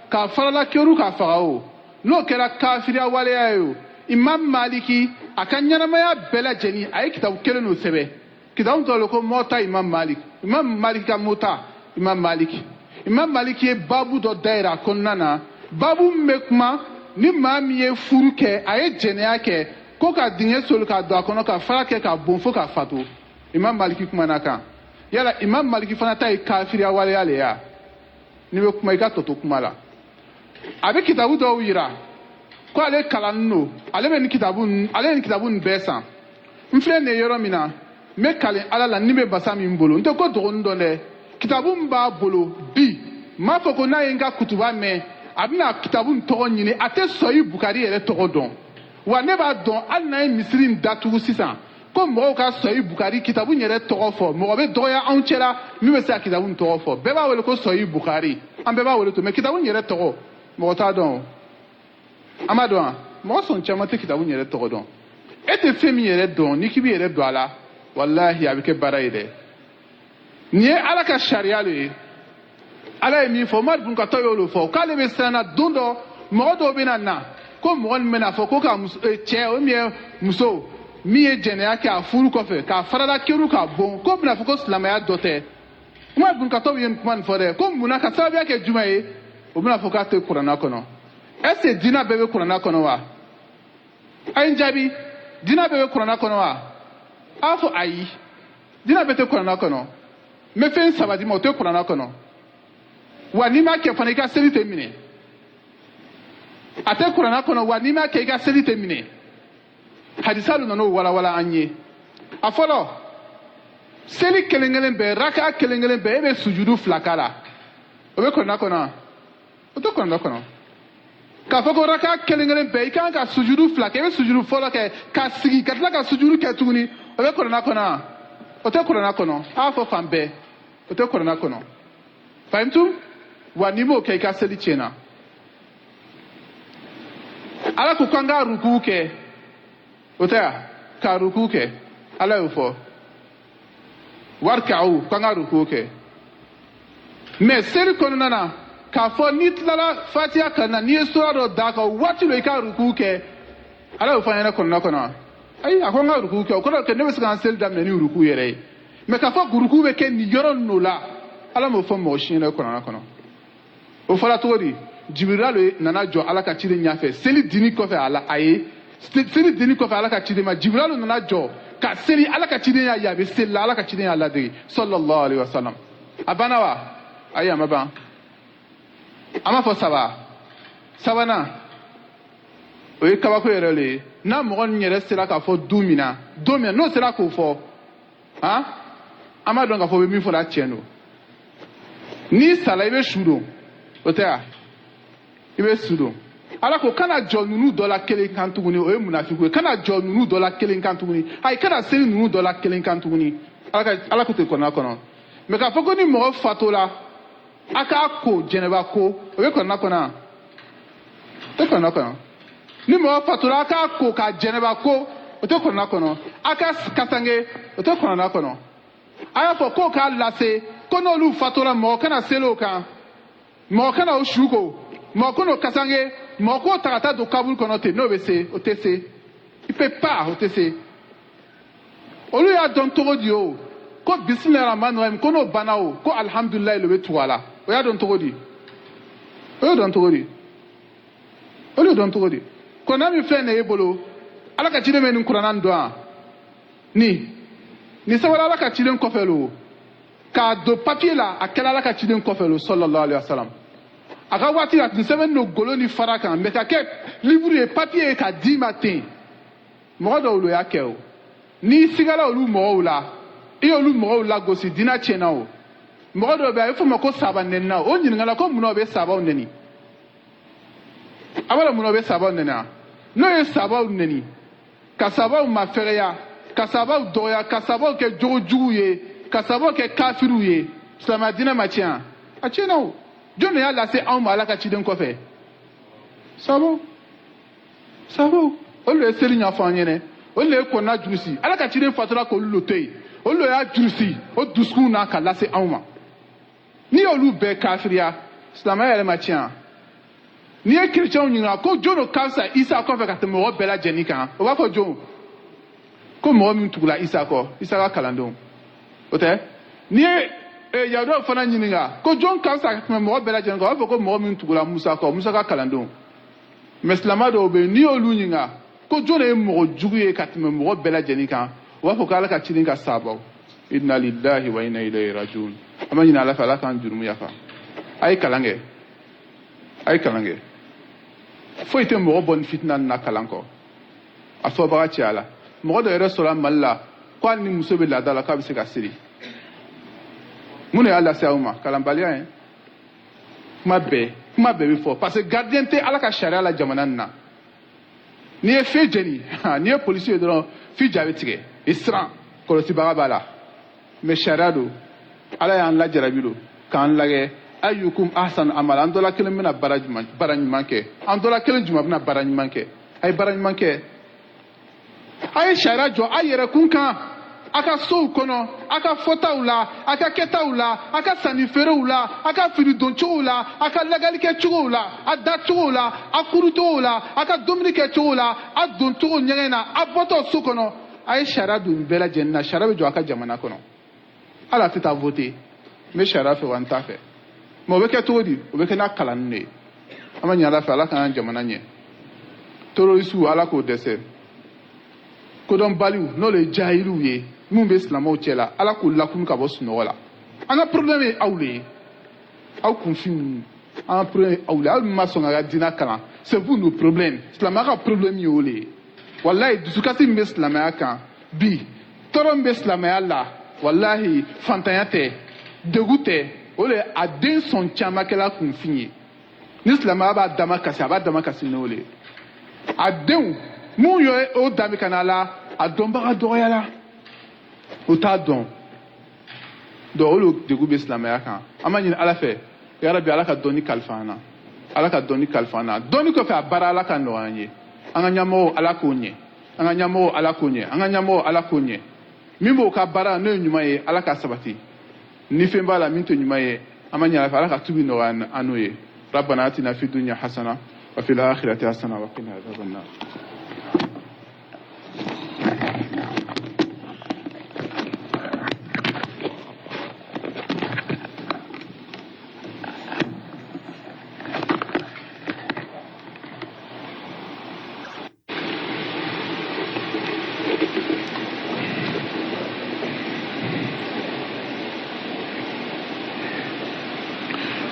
k'a farala kɛru k'a faga o n'o kɛra kafiriya waleya ye o Imam Maliki a ka ɲɛnamaya bɛɛ lajɛlen a ye kitabu kelen n'o sɛbɛn kitabu tɔgɔ ko mɔta Imam Maliki ka mɔta Imam Maliki ye babu dɔ dayɛlɛ a kɔnɔna na babu min bɛ kuma ni maa min ye furu kɛ a ye jɛnɛya kɛ ko ka dingɛ soli k'a don a kɔnɔ ka fara kɛ k'a bon fo k'a fatu Imam Maliki kumana kan yala Imam Maliki fana ta ye kafiriya waleya le ya n'i bɛ kuma i ka tɔ to kuma la a bɛ kitabu dɔw yira ko ale kalanni don ale ye nin kitabu nin bɛɛ san n filɛ nin ye yɔrɔ min na n bɛ kalen ala la ni bɛ basa min bolo n tɛ ko dɔgɔnin dɔn dɛ kitabu min b'a bolo bi n m'a fɔ ko n'a ye n ka kutuba mɛn a bɛna kitabu nin tɔgɔ ɲini a tɛ sɔyi bukari yɛrɛ tɔgɔ dɔn wa ne b'a dɔn hali n'a ye misiri in datugu sisan ko mɔgɔw ka sɔyi bukari kitabu in yɛrɛ tɔgɔ fɔ mɔgɔ bɛ dɔgɔya anw cɛla min bɛ se ka kitabu in tɔgɔ fɔ bɛɛ b'a wele ko sɔyi bukari an bɛɛ b'a wele to mais kitabu in yɛrɛ tɔgɔ mɔgɔ t'a dɔn o an b'a dɔn wa mɔgɔ sɔn caman tɛ kitabu in yɛrɛ tɔgɔ dɔn e tɛ fɛn min yɛrɛ dɔn n'i k'i b'i yɛrɛ don a la walahi a bɛ kɛ baara ye dɛ nin ye ala ka sariya le ye ala ye min fɔ Umaru bun Katabi y'o fɔ k'ale bɛ siran na don dɔ mɔgɔ dɔw bɛ na ko mɔgɔ nin bɛna fɔ ko ka cɛ o min ye muso min ye jɛnɛya kɛ a furu kɔfɛ k'a farala keru k'a bon ko bɛna fɔ ko silamɛya dɔ tɛ Umaru bun Katabi ye kuma nin fɔ dɛ ko munna ka sababuya kɛ jumɛn ye o bɛna fɔ k'a tɛ kuranna kɔnɔ est-ce que diinɛ bɛɛ bɛ kuranna kɔnɔ wa a ye n jaabi diinɛ bɛɛ bɛ kuranna kɔnɔ wa a fɔ ayi diinɛ bɛɛ tɛ kuranna kɔnɔ n bɛ fɛn saba di ma o tɛ kuranna kɔnɔ wa n'i m'a kɛ fana i ka seli tɛ minɛ a tɛ kuranna kɔnɔ wa n'i m'a kɛ i ka seli tɛ minɛ hadisa dɔ nana o walawala an ye a fɔlɔ seli kelen-kelen bɛɛ raka kelen-kelen bɛɛ e bɛ sujudu 2 k'a la o bɛ kuranna kɔnɔ wa o tɛ kuranna kɔnɔ k'a fɔ ko raka kelen-kelen bɛɛ i kan ka sujudu 2 kɛ i bɛ sujudu fɔlɔ kɛ ka sigi ka tila ka sujudu kɛ tuguni o bɛ kuranna kɔnɔ wa o tɛ kuranna kɔnɔ a y'a fɔ fan bɛɛ o tɛ kuranna kɔnɔ fahimtu wa n'i m'o kɛ i ka seli tiɲɛna ala ko k'an ka ruku kɛ o tɛ wa ka ruku kɛ ala y'o fɔ warika'u k'an ka ruku kɛ mais seli kɔnɔna na k'a fɔ n'i tilala fatiha kan na n'i ye sura dɔ d'a kan waati dɔ i ka ruku kɛ ala y'o fɔ an ɲɛna kɔnɔna kɔnɔ ayi a ko n ka ruku kɛ o kɔrɔ kɛ ne bɛ se ka n seli daminɛ ni ruku yɛrɛ ye mais k'a fɔ ruku bɛ kɛ nin yɔrɔ ninnu la ala mo fo mo shine Qur'an kono o fala todi Jibril nana jɔ ala ka ciden ɲafɛ seli dini kɔfɛ ala aye seli dini kɔfɛ ala ka ciden ma Jibril nana jɔ ka seli ala ka ciden ya yabe seli ala ka ciden ya ladege sallallahu alaihi wasallam abana wa ayi amaba ama fɔ sabana o ye kabako yɛrɛ le n'a mɔgɔ nin yɛrɛ sera k'a fɔ don min na n'o sera k'o fɔ an b'a dɔn k'a fɔ o bɛ min fɔ la tiɲɛ don n'i sala i bɛ su don o tɛ wa i bɛ su don ala ko kana jɔ ninnu dɔ la kelen kan tuguni o ye munafiku ye kana jɔ ninnu dɔ la kelen kan tuguni ayi kana seli ninnu dɔ la kelen kan tuguni ala ko tɛ kɔnɔna kɔnɔ mɛ k'a fɔ ko ni mɔgɔ fatula a k'a ko jɛnɛba ko o bɛ kɔnɔna kɔnɔ o tɛ kɔnɔna kɔnɔ ni mɔgɔ fatula a k'a ko ka jɛnɛba ko o tɛ kɔnɔna kɔnɔ a ka kasange o tɛ kɔnɔna kɔnɔ a y'a fɔ ko k'a lase ko n'olu fatula mɔgɔ kana seli o kan mɔgɔ kana o su ko mɔgɔ ko n'o kasange mɔgɔ k'o ta ka taa don kaburu kɔnɔ ten n'o bɛ se o tɛ se i peut pas o tɛ se olu y'a dɔn cogo di o ko bisimilahi rahmani rahim ko n'o banna o ko alihamudulilayi o bɛ tugu a la o y'a dɔn cogo di o y'o dɔn cogo di o y'o dɔn cogo di kuranna min filɛ nin ye e bolo ala ka ciden bɛ nin kuranna nin dɔn wa nin sabali ala ka ciden kɔfɛ lo k'a don papiye la a kɛra ala ka ciden kɔfɛ lo sallallahu alaihi wa sallam a ka waati la tun sɛbɛn don golo ni fara kan mɛ ka kɛ livre ye papiye ye k'a d'i ma ten mɔgɔ dɔw lo y'a kɛ o n'i sigala olu mɔgɔw la i y'olu mɔgɔw lagosi diinɛ tiɲɛna o mɔgɔ dɔw bɛ yen a bɛ fɔ o ma ko saba nɛnina o ɲininkala ko munna o bɛ sabaw nɛni a b'a dɔn munna o bɛ sabaw nɛni wa n'o ye sabaw nɛni ka sabaw mafɛgɛya ka sabaw dɔgɔya ka sabaw kɛ jogojugu ye ka sabaw kɛ kafiriw ye silamɛya diinɛ ma tiɲɛ a tiɲɛna o jɔn de y'a lase anw ma ala ka ciden kɔfɛ sabaw olu ye seli ɲɛfɔ an ɲɛnɛ olu ye kɔnɔna jurusi ala ka ciden fatula k'olu lo to yen olu y'a jurusi o dusukun na ka lase anw ma n'i y'olu bɛɛ kafiriya silamɛya yɛrɛ ma tiɲɛ n'i ye kerecɛnw ɲininka ko jɔn do ka fisa isa kɔfɛ ka tɛmɛ mɔgɔ bɛɛ lajɛlen kan o b'a fɔ jɔn ko mɔgɔ min tugula isa kɔ isa ka kalandenw o tɛ n'i ye yahudaw fana ɲininka ko jɔn ka fisa ka tɛmɛ mɔgɔ bɛɛ lajɛlen kan o b'a fɔ ko mɔgɔ min tugula musa kɔ musa ka kalandenw mɛ silamɛ dɔw bɛ yen n'i y'olu ɲininka ko jɔn de ye mɔgɔ jugu ye ka tɛmɛ mɔgɔ bɛɛ lajɛlen kan o b'a fɔ ko ala ka ciden ka sabaw inna lillahi wa inna ilayhi rajiun an b'a ɲini ala fɛ ala k'an jurumu yafa a ye kalan kɛ foyi tɛ mɔgɔ bɔ ni fitina na kalan kɔ a fɔbaga cɛ a la mɔgɔ dɔ yɛrɛ sɔrɔ mali la ko hali ni muso bɛ laada la k'a bɛ se ka siri mun de y'a lase aw ma kalanbaliya ye kuma bɛɛ bɛ fɔ parce que gardien tɛ ala ka sariya la jamana nin na n'i ye fɛn jeni n'i ye polisi ye dɔrɔn f'i ja bɛ tigɛ i siran kɔlɔsibaga b'a la mɛ sariya don ala y'an lajarabi don k'an lagɛ ayyukum ahsan amala an dɔ la kelen bɛna baara ɲuman kɛ an dɔ la kelen jumɛn bɛna baara ɲuman kɛ a ye baara ɲuman kɛ a ye sariya jɔ a yɛrɛ kun kan a ka sow kɔnɔ a ka fɔtaw la a ka kɛtaw la a ka sanni feerew la a ka fini don cogow la a ka lagɛli kɛ cogow la a da cogow la a kuru cogow la a ka dumuni kɛ cogow la a don cogo ɲɛgɛn na a bɔtɔ so kɔnɔ a ye sariya don bɛɛ lajɛlen na sariya bɛ jɔ a ka jamana kɔnɔ hali a tɛ taa voter n bɛ sariya fɛ wa n t'a fɛ mɛ o bɛ kɛ cogo di o bɛ kɛ n'a kalanni de ye an bɛ ɲɛ ala fɛ ala k'an jamana ɲɛ terrorisiw ala k'o dɛsɛ kodɔnbaliw n'o ye jahiliw ye mun bɛ silamɛw cɛ la ala k'o lakunu ka bɔ sunɔgɔ la an ka problème ye aw le ye aw kunfinw an ka problème ye aw le aw min ma sɔn ka diinɛ kalan c'est vous nos problèmes silamɛya ka problème ye o le ye walahi dusukasi min bɛ silamɛya kan bi tɔɔrɔ min bɛ silamɛya la walahi fantanya tɛ degu tɛ o le a den sɔn caman kɛla kunfin ye ni silamɛya b'a dama kasi a b'a dama kasi n'o le ye a denw mun ye o danbe ka na la a dɔnbaga dɔgɔyala o t'a dɔn donc olu degu bɛ silamɛya kan an b'a ɲini ala fɛ yarabi ala ka dɔnni kalifa an na ala ka dɔnni kalifa an na dɔnni kɔfɛ a baara ala ka nɔgɔya an ye an ka ɲɛmɔgɔw ala k'o ɲɛ an ka ɲɛmɔgɔw ala k'o ɲɛ an ka ɲɛmɔgɔw ala k'o ɲɛ min b'o ka baara n'o ye ɲuman ye ala ka sabati ni fɛn b'a la min tɛ ɲuman ye an b'a ɲini ala fɛ ala ka tubi nɔgɔya an n'o ye rabbana atina fi dunya hasana wa fil akhirati hasana wa qina adhaban nar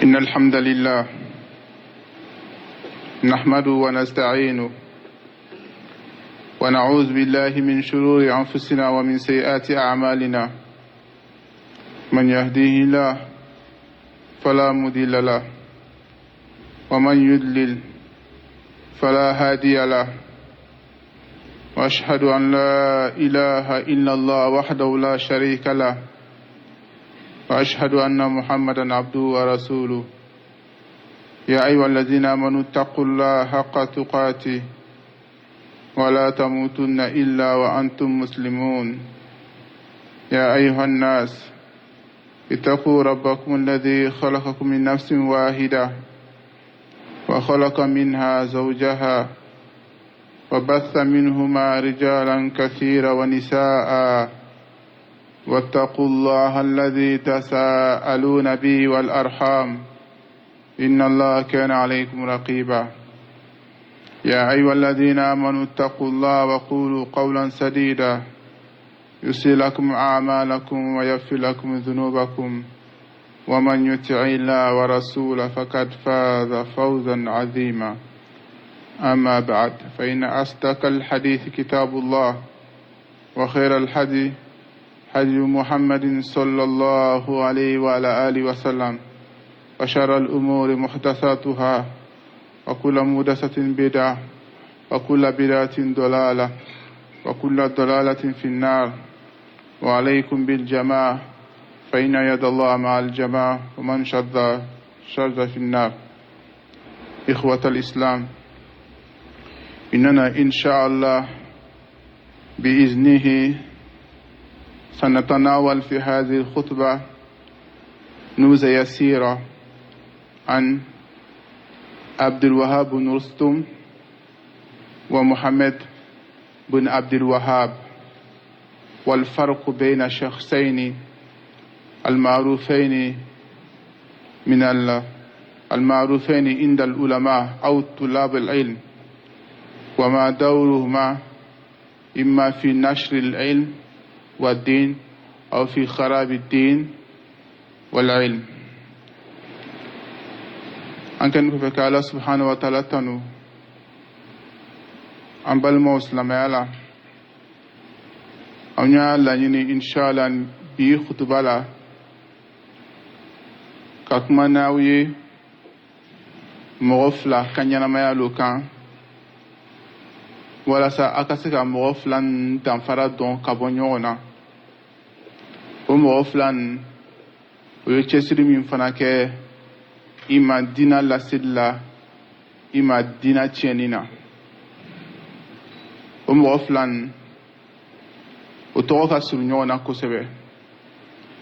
إن الحمد لله نحمده ونستعينه ونعوذ بالله من شرور أنفسنا ومن سيئات أعمالنا من يهديه الله فلا مضل له ومن يضلل فلا هادي له وأشهد أن لا إله إلا الله وحده لا شريك له وأشهد أن محمدا عبده ورسوله يا أيها الذين آمنوا اتقوا الله حق تقاته ولا تموتن إلا وأنتم مسلمون يا أيها الناس اتقوا ربكم الذي خلقكم من نفس واحدة وخلق منها زوجها وبث منهما رجالا كثيرا ونساء واتقوا الله الذي تساءلون به والأرحام إن الله كان عليكم رقيبا يا أيها الذين آمنوا اتقوا الله وقولوا قولا سديدا يصلح لكم أعمالكم ويغفر لكم ذنوبكم ومن يطع الله ورسوله فقد فاز فوزا عظيما أما بعد فإن أصدق الحديث كتاب الله وخير الحديث هدي محمد صلى الله عليه وعلى آله وسلم وشر الأمور محدثاتها وكل محدثة بدعة وكل بدعة ضلالة وكل ضلالة في النار وعليكم بالجماعة فإن يد الله مع الجماعة ومن شد في النار. إخوة الإسلام، إننا إن شاء الله بإذنه سنتناول في هذه الخطبة نبذة يسيرة عن عبد الوهاب بن رستم ومحمد بن عبد الوهاب والفرق بين الشخصين المعروفين المعروفين عند العلماء أو طلاب العلم، وما دورهما إما في نشر العلم والدين أو في خراب الدين والعلم. أنكن كفك الله سبحانه وتعالى تنو أنبال موسلم يالا أنيا لانيني إن شاء الله بي خطبالا كاكما ناوي مغفلا كان ينما يالو كان ولا سا أكاسيكا مغفلا تنفرا دون كابونيونا ومغفلا ويتشسري من فناكي ima dina lasila ima dina tiɲɛnina o mɔgɔ filan o tɔgɔ ka surun ɲɔgɔn na kosɛbɛ.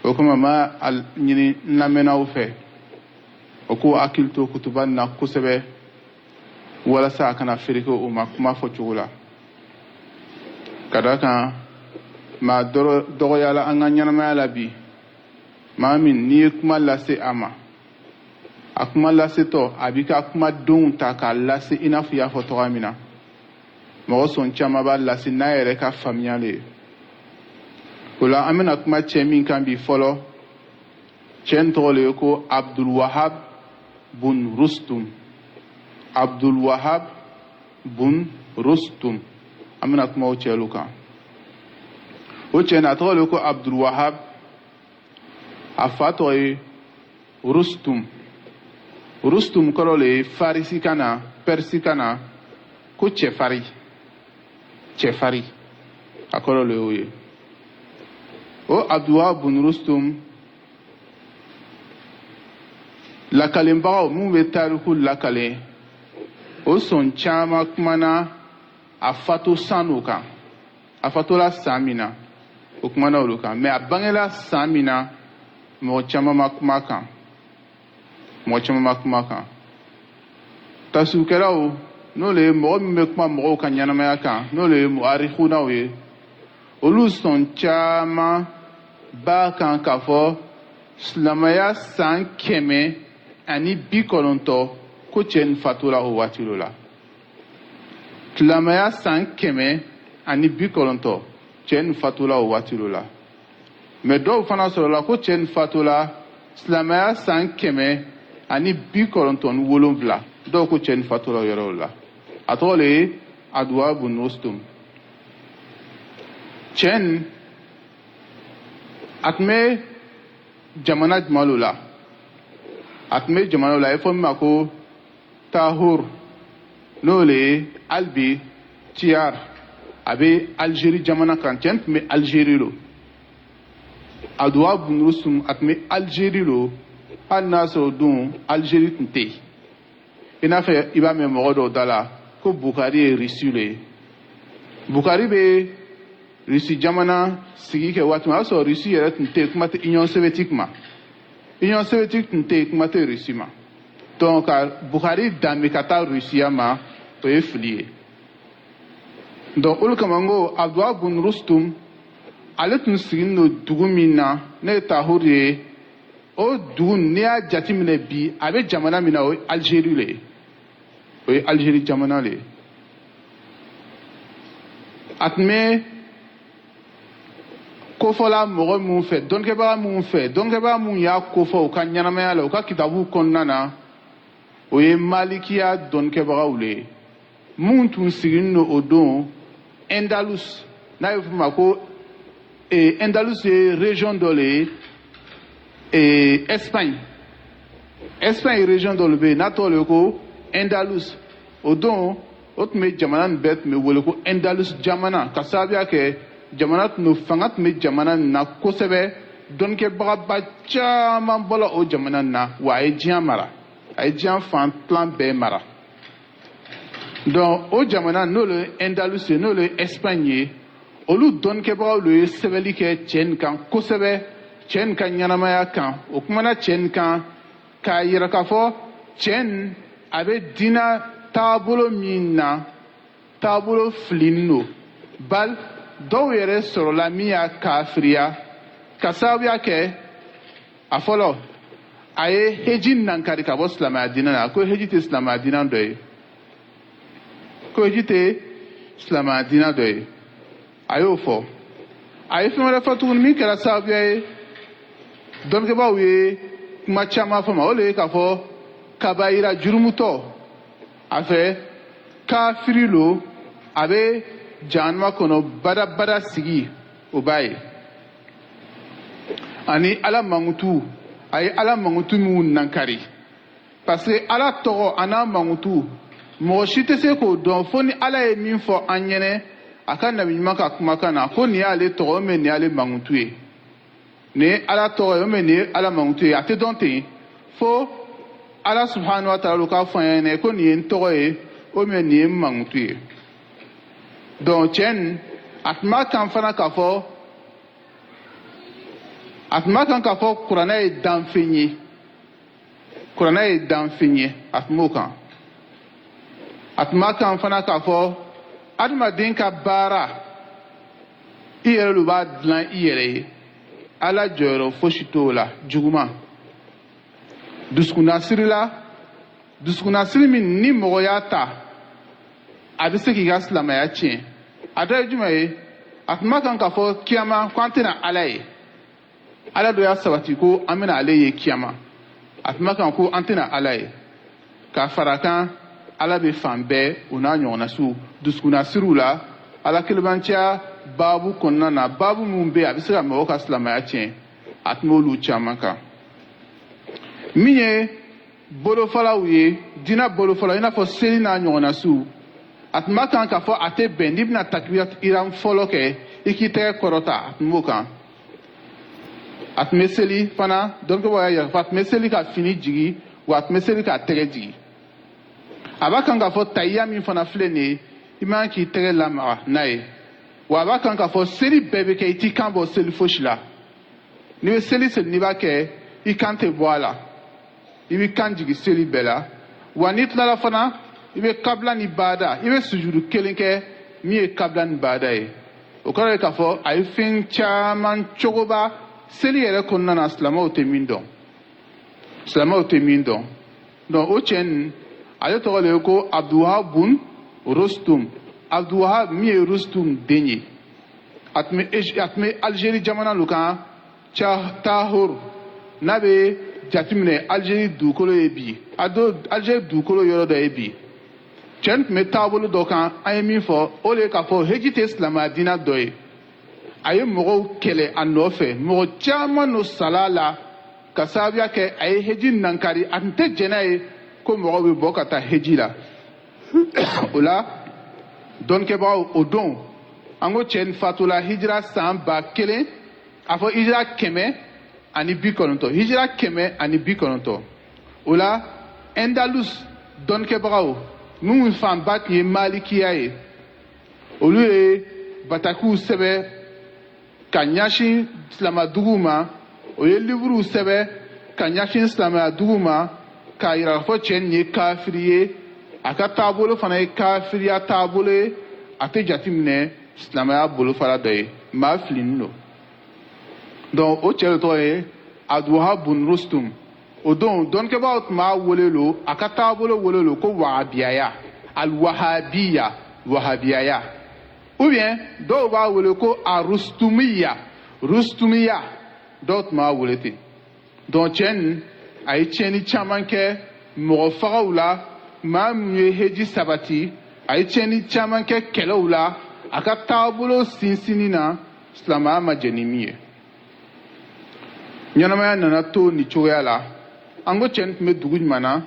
o kama ma ɲini lamɛnnaw fɛ o k'u hakili to kutuba na kosɛbɛ walasa a kana fereke o ma kuma fɔcogo la, ka da kan maa dɔgɔyala an ka ɲɛnamaya la bi maa min n'i ye kuma lase a ma a kuma lasetɔ a b'i ka kuma denw ta k'a lase i n'a fɔ i y'a fɔ tɔgɔ min na. mɔgɔ sɔn caman b'a lase n'a yɛrɛ ka faamuyali ye. o la an bɛna kuma cɛ min kan bi fɔlɔ, cɛ in tɔgɔ le ye ko abdulwahab bun rustum. abdulwahab bun rustum, an bɛna kuma o cɛlu kan. o cɛ in a tɔgɔ le ye ko abdulwahab, a fa tɔgɔ ye rustum. Rustum kɔrɔ le ye farisi kan na, persi kan na ko cɛfari. cɛfari a kɔrɔ le y'o ye. o abdulwahab bun rustum lakalenbagaw minnu bɛ tariku lakalen o sɔn caman kumana a fato san o kan. a fatola san min na o kumana olu kan, mɛ a bangela san min na mɔgɔ caman ma kuma kan. mɔgɔ caman ma kuma kan. tasukɛlaw n'o le ye mɔgɔ min bɛ kuma mɔgɔw ka ɲɛnamaya kan, n'o le ye muharikunaw ye, olu sɔn caman b'a kan k'a fɔ silamɛya san 190 ko cɛ in fatula o waati la. silamɛya san 190 cɛ in fatula o waati la. mɛ dɔw fana sɔrɔla ko cɛ in fatula silamɛya san ani 97 dɔw ko cɛ nin fatura yɔrɔw la a tɔgɔ le ye Adwa bun Rustum. cɛ nin a tun bɛ jamana jumɛn la a tun bɛ jamana la a ye fɔ min ma ko Tahur n'o le ye hali bi Tiyar a bɛ Algérie jamana kan cɛ tun bɛ Algérie lo Adwa bun Rustum a tun bɛ Algérie lo hali n'a sɔrɔ o don Algérie tun tɛ yen i n'a fɔ i b'a mɛn mɔgɔ dɔw da la ko Bukari ye Rusi le ye Bukari bɛ Rusi jamana sigi kɛ waati min o y'a sɔrɔ Rusi yɛrɛ tun tɛ yen kuma tɛ Union soviétique ma Union soviétique tun tɛ yen kuma tɛ Rusi ma donc ka Bukari danbe ka taa Rusiya ma o ye fili ye donc olu kama n ko Adwa bun Rustum ale tun sigilen don dugu min na ne ye Tahur ye o dugu n'i y'a jateminɛ bi a bɛ jamana min na o ye Algérie le ye o ye Algérie jamana le ye a tun bɛ kofɔla mɔgɔ minnu fɛ dɔnnibagaw minnu fɛ dɔnnibagaw minnu y'a kofɔ u ka ɲɛnamaya la u ka kitabu kɔnɔna na o ye Malikiya dɔnnibagaw le ye minnu tun sigilen don o don Andalus n'a ye f'o ma ko Andalus ye région dɔ le ye Espagne ye région dɔ le bɛ yen n'a tɔgɔ le ye ko Andalus o don o tun bɛ jamana nin bɛɛ tun bɛ wele ko Andalus jamana ka sababuya kɛ jamana tun don fanga tun bɛ jamana nin na kosɛbɛ dɔnnikɛbagaba caman bɔra o jamana nin na wa a ye diɲɛ mara a ye diɲɛ fan tilan bɛɛ mara donc o jamana n'o le ye Andalus ye n'o le ye Espagne ye olu dɔnnikɛbagaw le ye sɛbɛnni kɛ cɛ nin kan kosɛbɛ cɛ nin ka ɲɛnamaya kan o kumana cɛ nin kan k'a yira k'a fɔ cɛ nin a bɛ diinɛ taabolo min na taabolo filinen don bali dɔw yɛrɛ sɔrɔla min y'a kafiriya ka sababuya kɛ a fɔlɔ a ye heji nankari ka bɔ silamɛya diinɛ na ko heji tɛ silamɛya diinɛ dɔ ye ko heji tɛ silamɛya diinɛ dɔ ye a y'o fɔ a ye fɛn wɛrɛ fɔ tuguni min kɛra sababuya ye dɔnnibagaw ye kuma caman fɔ ma o le ye k'a fɔ kabayira jurumutɔ a fɛ kafiri lo a bɛ jahanama kɔnɔ badabada sigi o b'a ye ani ala mankutu a ye ala mankutu minnu nankari parce que ala tɔgɔ a n'a mankutu mɔgɔ si tɛ se k'o dɔn fo ni ala ye min fɔ an ɲɛnɛ a ka nabiɲuman ka kumakan na ko nin y'ale tɔgɔ mais nin y'ale mankutu ye nin ye ala tɔgɔ ye mais nin ye ala mankutu ye a tɛ dɔn ten fo ala subhanahu wa ta'ala k'a fɔ an ɲɛnɛ ko nin ye n tɔgɔ ye mais nin ye n mankutu ye donc cɛ nin a tun b'a kan fana k'a fɔ kuranɛ ye danfɛn ye kuranɛ ye danfɛn ye a tun b'o kan a tun b'a kan fana k'a fɔ adamaden ka baara i yɛrɛ de b'a dilan i yɛrɛ ye ala jɔyɔrɔ fosi t'o la juguman dusukunnasiri min ni mɔgɔ y'a ta a bɛ se k'i ka silamɛya tiɲɛ a dɔ ye jumɛn ye a tun b'a kan k'a fɔ kiyama ko an tɛna ala ye ala dɔ y'a sabati ko an bɛna ale ye kiyama a tun b'a kan ko an tɛna ala ye k'a fara kan ala bɛ fan bɛɛ o n'a ɲɔgɔnna su dusukunnasiriw la ala kelebanciya baabu kɔnɔna na baabu minnu bɛ yen a bɛ se ka mɔgɔw ka silamɛya tiɲɛ a tun b'olu caman kan min ye bolofɔlaw ye diinɛ bolofɔlaw i n'a fɔ seli n'a ɲɔgɔnna su a tun b'a kan k'a fɔ a tɛ bɛn n'i bɛna takbiratul ihram fɔlɔ kɛ i k'i tɛgɛ kɔrɔta a tun b'o kan a tun bɛ seli fana dɔnnibagaw y'a yira a tun bɛ seli ka fini jigi wa a tun bɛ seli k'a tɛgɛ jigi a b'a kan k'a fɔ tahiya min fana filɛ nin ye i man k'i tɛgɛ lamaga n'a ye wa a b'a kan k'a fɔ seli bɛɛ bɛ kɛ i t'i kan bɔ seli fosi la n'i bɛ seli n'i b'a kɛ i kan tɛ bɔ a la i bɛ kan jigi seli bɛɛ la wa n'i tilala fana i bɛ kabila ni baada i bɛ sujudu kelen kɛ min ye kabila ni baada ye o kɔrɔ ye k'a fɔ a ye fɛn caman cogoba seli yɛrɛ kɔnɔna na silamɛw tɛ min dɔn donc o cɛ nin ale tɔgɔ de ye ko Abdulwahab bun Rustum Abdulwahab min ye Rustum den ye a tun bɛ Algérie jamana lo kan Tahur n'a bɛ jateminɛ Algérie dugukolo ye bi a don Algérie dugukolo yɔrɔ dɔ ye bi cɛ tun bɛ taabolo dɔ kan an ye min fɔ o de ye k'a fɔ heji tɛ silamɛya diinɛ dɔ ye a ye mɔgɔw kɛlɛ a nɔfɛ mɔgɔ caman n'o sala la ka sababuya kɛ a ye heji nankari a tun tɛ jɛn n'a ye ko mɔgɔw bɛ bɔ ka taa heji la o la dɔnnikɛbagaw o don an ko cɛ in fatula hijira san 1000 a fɔ hijira 190 hijira 190 o la Andalus dɔnnikɛbagaw minnu fanba tun ye malikiya ye olu ye batakiw sɛbɛ ka ɲɛsin silamaduguw ma o ye livruw sɛbɛ ka ɲɛsin silamɛyaduguw ma k'a yira k'a fɔ cɛ nin ye kafiri ye a ka taabolo fana ye kafiriya taabolo ye a tɛ jate minɛ silamɛya bolofara dɔ ye maa filinin don donc o cɛ de tɔgɔ ye Abdulwahab bun Rustum o don dɔnnikɛbagaw tun b'a wele lo a ka taabolo wele lo ko wahabiyaya al-wahabiya wahabiyaya ou bien dɔw b'a wele ko a rustumiya dɔw tun b'a wele ten donc cɛ nin a ye tiɲɛni caman kɛ mɔgɔ fagaw la maa min ye heji sabati a ye tiɲɛni caman kɛ kɛlɛw la a ka taabolo sinsinni na silamɛya ma jɛ ni min ye ɲɛnamaya nana to nin cogoya la an ko cɛ nin tun bɛ dugu jumɛn na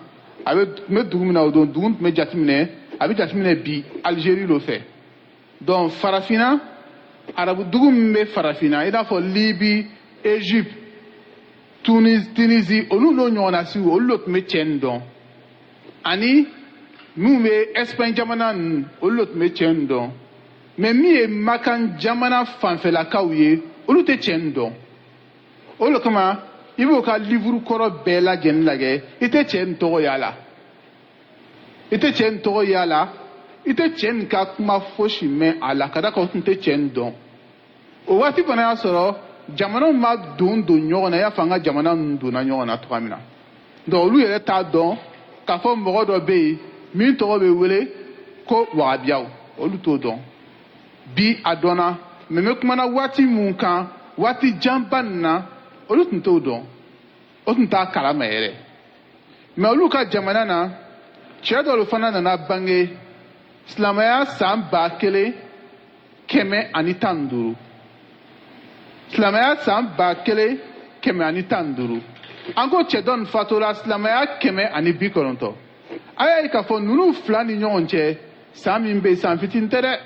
a tun bɛ dugu min na o don dugu tun bɛ jateminɛ a bɛ jateminɛ bi Algérie lo fɛ donc farafinna arabu dugu min bɛ farafinna i n'a fɔ Libi Égypte Tunisie olu n'o ɲɔgɔnna siw olu de tun bɛ cɛ nin dɔn ani minnu bɛ Espagne jamana ninnu olu de tun bɛ cɛ nin dɔn mais min ye Makan jamana fanfɛlakaw ye olu tɛ cɛ nin dɔn o de kama i b'o ka livre kɔrɔ bɛɛ lajɛlen lajɛ i tɛ cɛ nin tɔgɔ y'a la i tɛ cɛ nin tɔgɔ y'a la i tɛ cɛ nin ka kuma fosi mɛn a la ka da kan o tun tɛ cɛ nin dɔn o waati fana y'a sɔrɔ jamanaw ma don ɲɔgɔn na i y'a fɔ an ka jamana ninnu donna ɲɔgɔn na cogoya min na donc olu yɛrɛ t'a dɔn k'a fɔ mɔgɔ dɔ bɛ yen min tɔgɔ bɛ wele ko wagabiyaw olu t'o dɔn bi a dɔnna mais n bɛ kumana waati mun kan waati janba nin na olu tun t'o dɔn o tun t'a kalama yɛrɛ mais olu ka jamana na cɛ dɔw fana nana bange silamɛya san 1115 silamɛya san 1115 an ko cɛ dɔ nin fatura silamɛya 190 a y'a ye k'a fɔ ninnu fila ni ɲɔgɔn cɛ san min bɛ yen san fitinin tɛ dɛ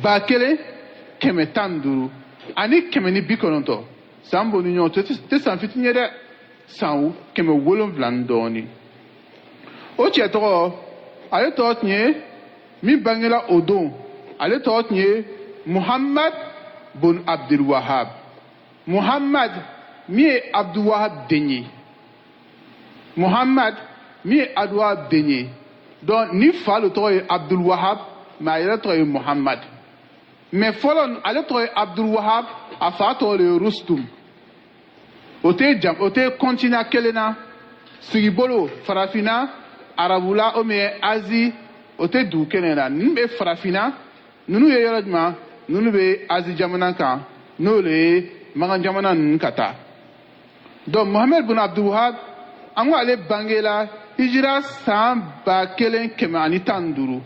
1115 ani 190 san b'o ni ɲɔgɔn cɛ tɛ san fitinin ye dɛ san 700 ni dɔɔnin o cɛ tɔgɔ ale tɔgɔ tun ye min bangela o don ale tɔgɔ tun ye Muhammad bun Abdulwahab Muhammad min ye Abdulwahab den ye Muhammad min ye Abdulwahab den ye donc ni fa le tɔgɔ ye Abdulwahab mais a yɛrɛ tɔgɔ ye Muhammad mais fɔlɔ ale tɔgɔ ye Abdulwahab a fa tɔgɔ de ye Rustum o tɛ continent kelen na sigibolo farafinna arabula ou bien Asie o tɛ dugu kelen na ninnu bɛ farafinna ninnu ye yɔrɔ jumɛn ninnu bɛ Asie jamana kan n'o de ye Magan jamana ninnu ka taa donc Muhammad bin Abdulwahab an ko ale bangela hijira san 1115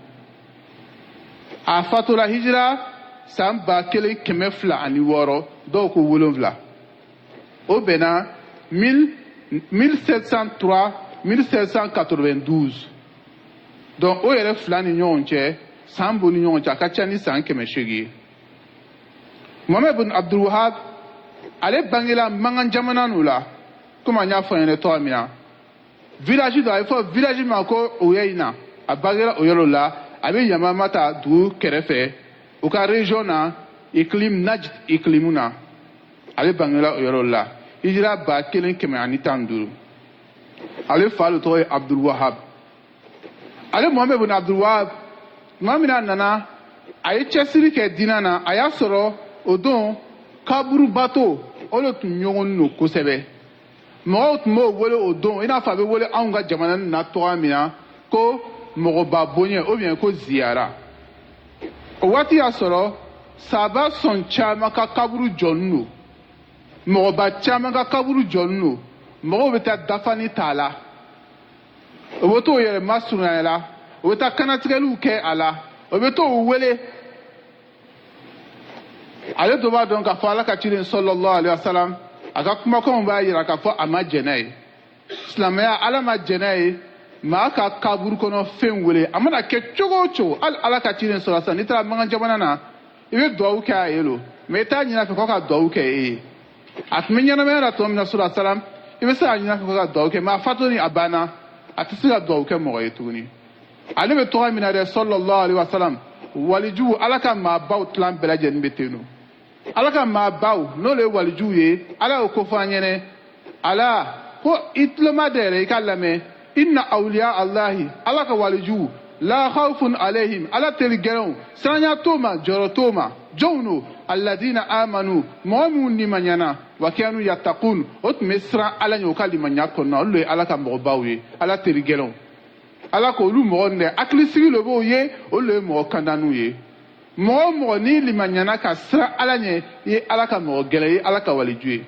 a fatura hijira san 1206 dɔw ko 7 o bɛnna 1703 1792 donc o yɛrɛ fila ni ɲɔgɔn cɛ san b'o ni ɲɔgɔn cɛ a ka ca ni san 800 ye Muhammad bin Abdulwahab ale bangela Magan jamana n'o la komi an y'a fɔ an ɲɛna tɔgɔ min na village dɔ a ye fɔ village min ma ko Oyeyina a bangela o yɔrɔ la a bɛ Yamamata dugu kɛrɛfɛ o ka région na Iklim Najd Iklimu na ale bangela o yɔrɔ la hijira 1115 ale fa le tɔgɔ ye Abdulwahab ale Muhammad bin Abdulwahab tuma min na nana a ye cɛsiri kɛ diinɛ na a y'a sɔrɔ o don kaburubato o de tun ɲɔgɔn don kosɛbɛ mɔgɔw tun b'o wele o don i n'a fɔ a bɛ wele anw ka jamana nin na tɔgɔ min na ko mɔgɔba bonɲɛ ou bien ko ziyara o waati y'a sɔrɔ sahaba sɔn caman ka kaburu jɔlen don mɔgɔba caman ka kaburu jɔlen don mɔgɔw bɛ taa dafani t'a la o bɛ t'o yɛrɛ masurunya la o bɛ taa kanatigɛliw kɛ a la o bɛ t'o wele ale to b'a dɔn k'a fɔ ala ka ciden sallallahu alaihi wasallam a ka kumakanw b'a yira k'a fɔ a ma jɛn n'a ye silamɛya ala ma jɛn n'a ye maa ka kaburu kɔnɔ fɛn wele a mana kɛ cogo o cogo hali ala ka ciden sallallahu alaihi wasallam n'i taara mankan jamana na i bɛ duwawu kɛ a ye lo mais i t'a ɲini a fɛ ko ka duwawu kɛ e ye a tun bɛ ɲɛnamaya la tuma min na sallallahu alaihi wasallam i bɛ se k'a ɲini a fɛ ko ka duwawu kɛ mais a fatuli a banna a tɛ se ka duwawu kɛ mɔgɔ ye tuguni ale bɛ tɔgɔ min na dɛ sallallahu alaihi wasallam walijuw ala ka maabaw tilan bɛɛ lajɛlen bɛ ten nɔ ala ka maabaw n'olu ye walijuw ye ala y'o ko fɔ an ɲɛnɛ ala ko i tuloma da yɛrɛ i ka lamɛn inna awliya allahi ala ka walijuw la khawfun alayhim ala teli gɛrɛnw siranya t'o ma jɔrɔ t'o ma jɔnw no alladina amanu mɔgɔ minnu limaniyana wa kanu yattaqun o tun bɛ siran ala ɲɛ o ka limaniya kɔnɔna olu ye ala ka mɔgɔbaw ye ala teli gɛrɛnw ala ko olu mɔgɔ ninnu dɛ hakilisigi lo b'o ye olu ye mɔgɔ kandaniw ye mɔgɔ o mɔgɔ n'i limaniyana ka siran ala ɲɛ i ye ala ka mɔgɔ gɛlɛ ye ala ka waliju ye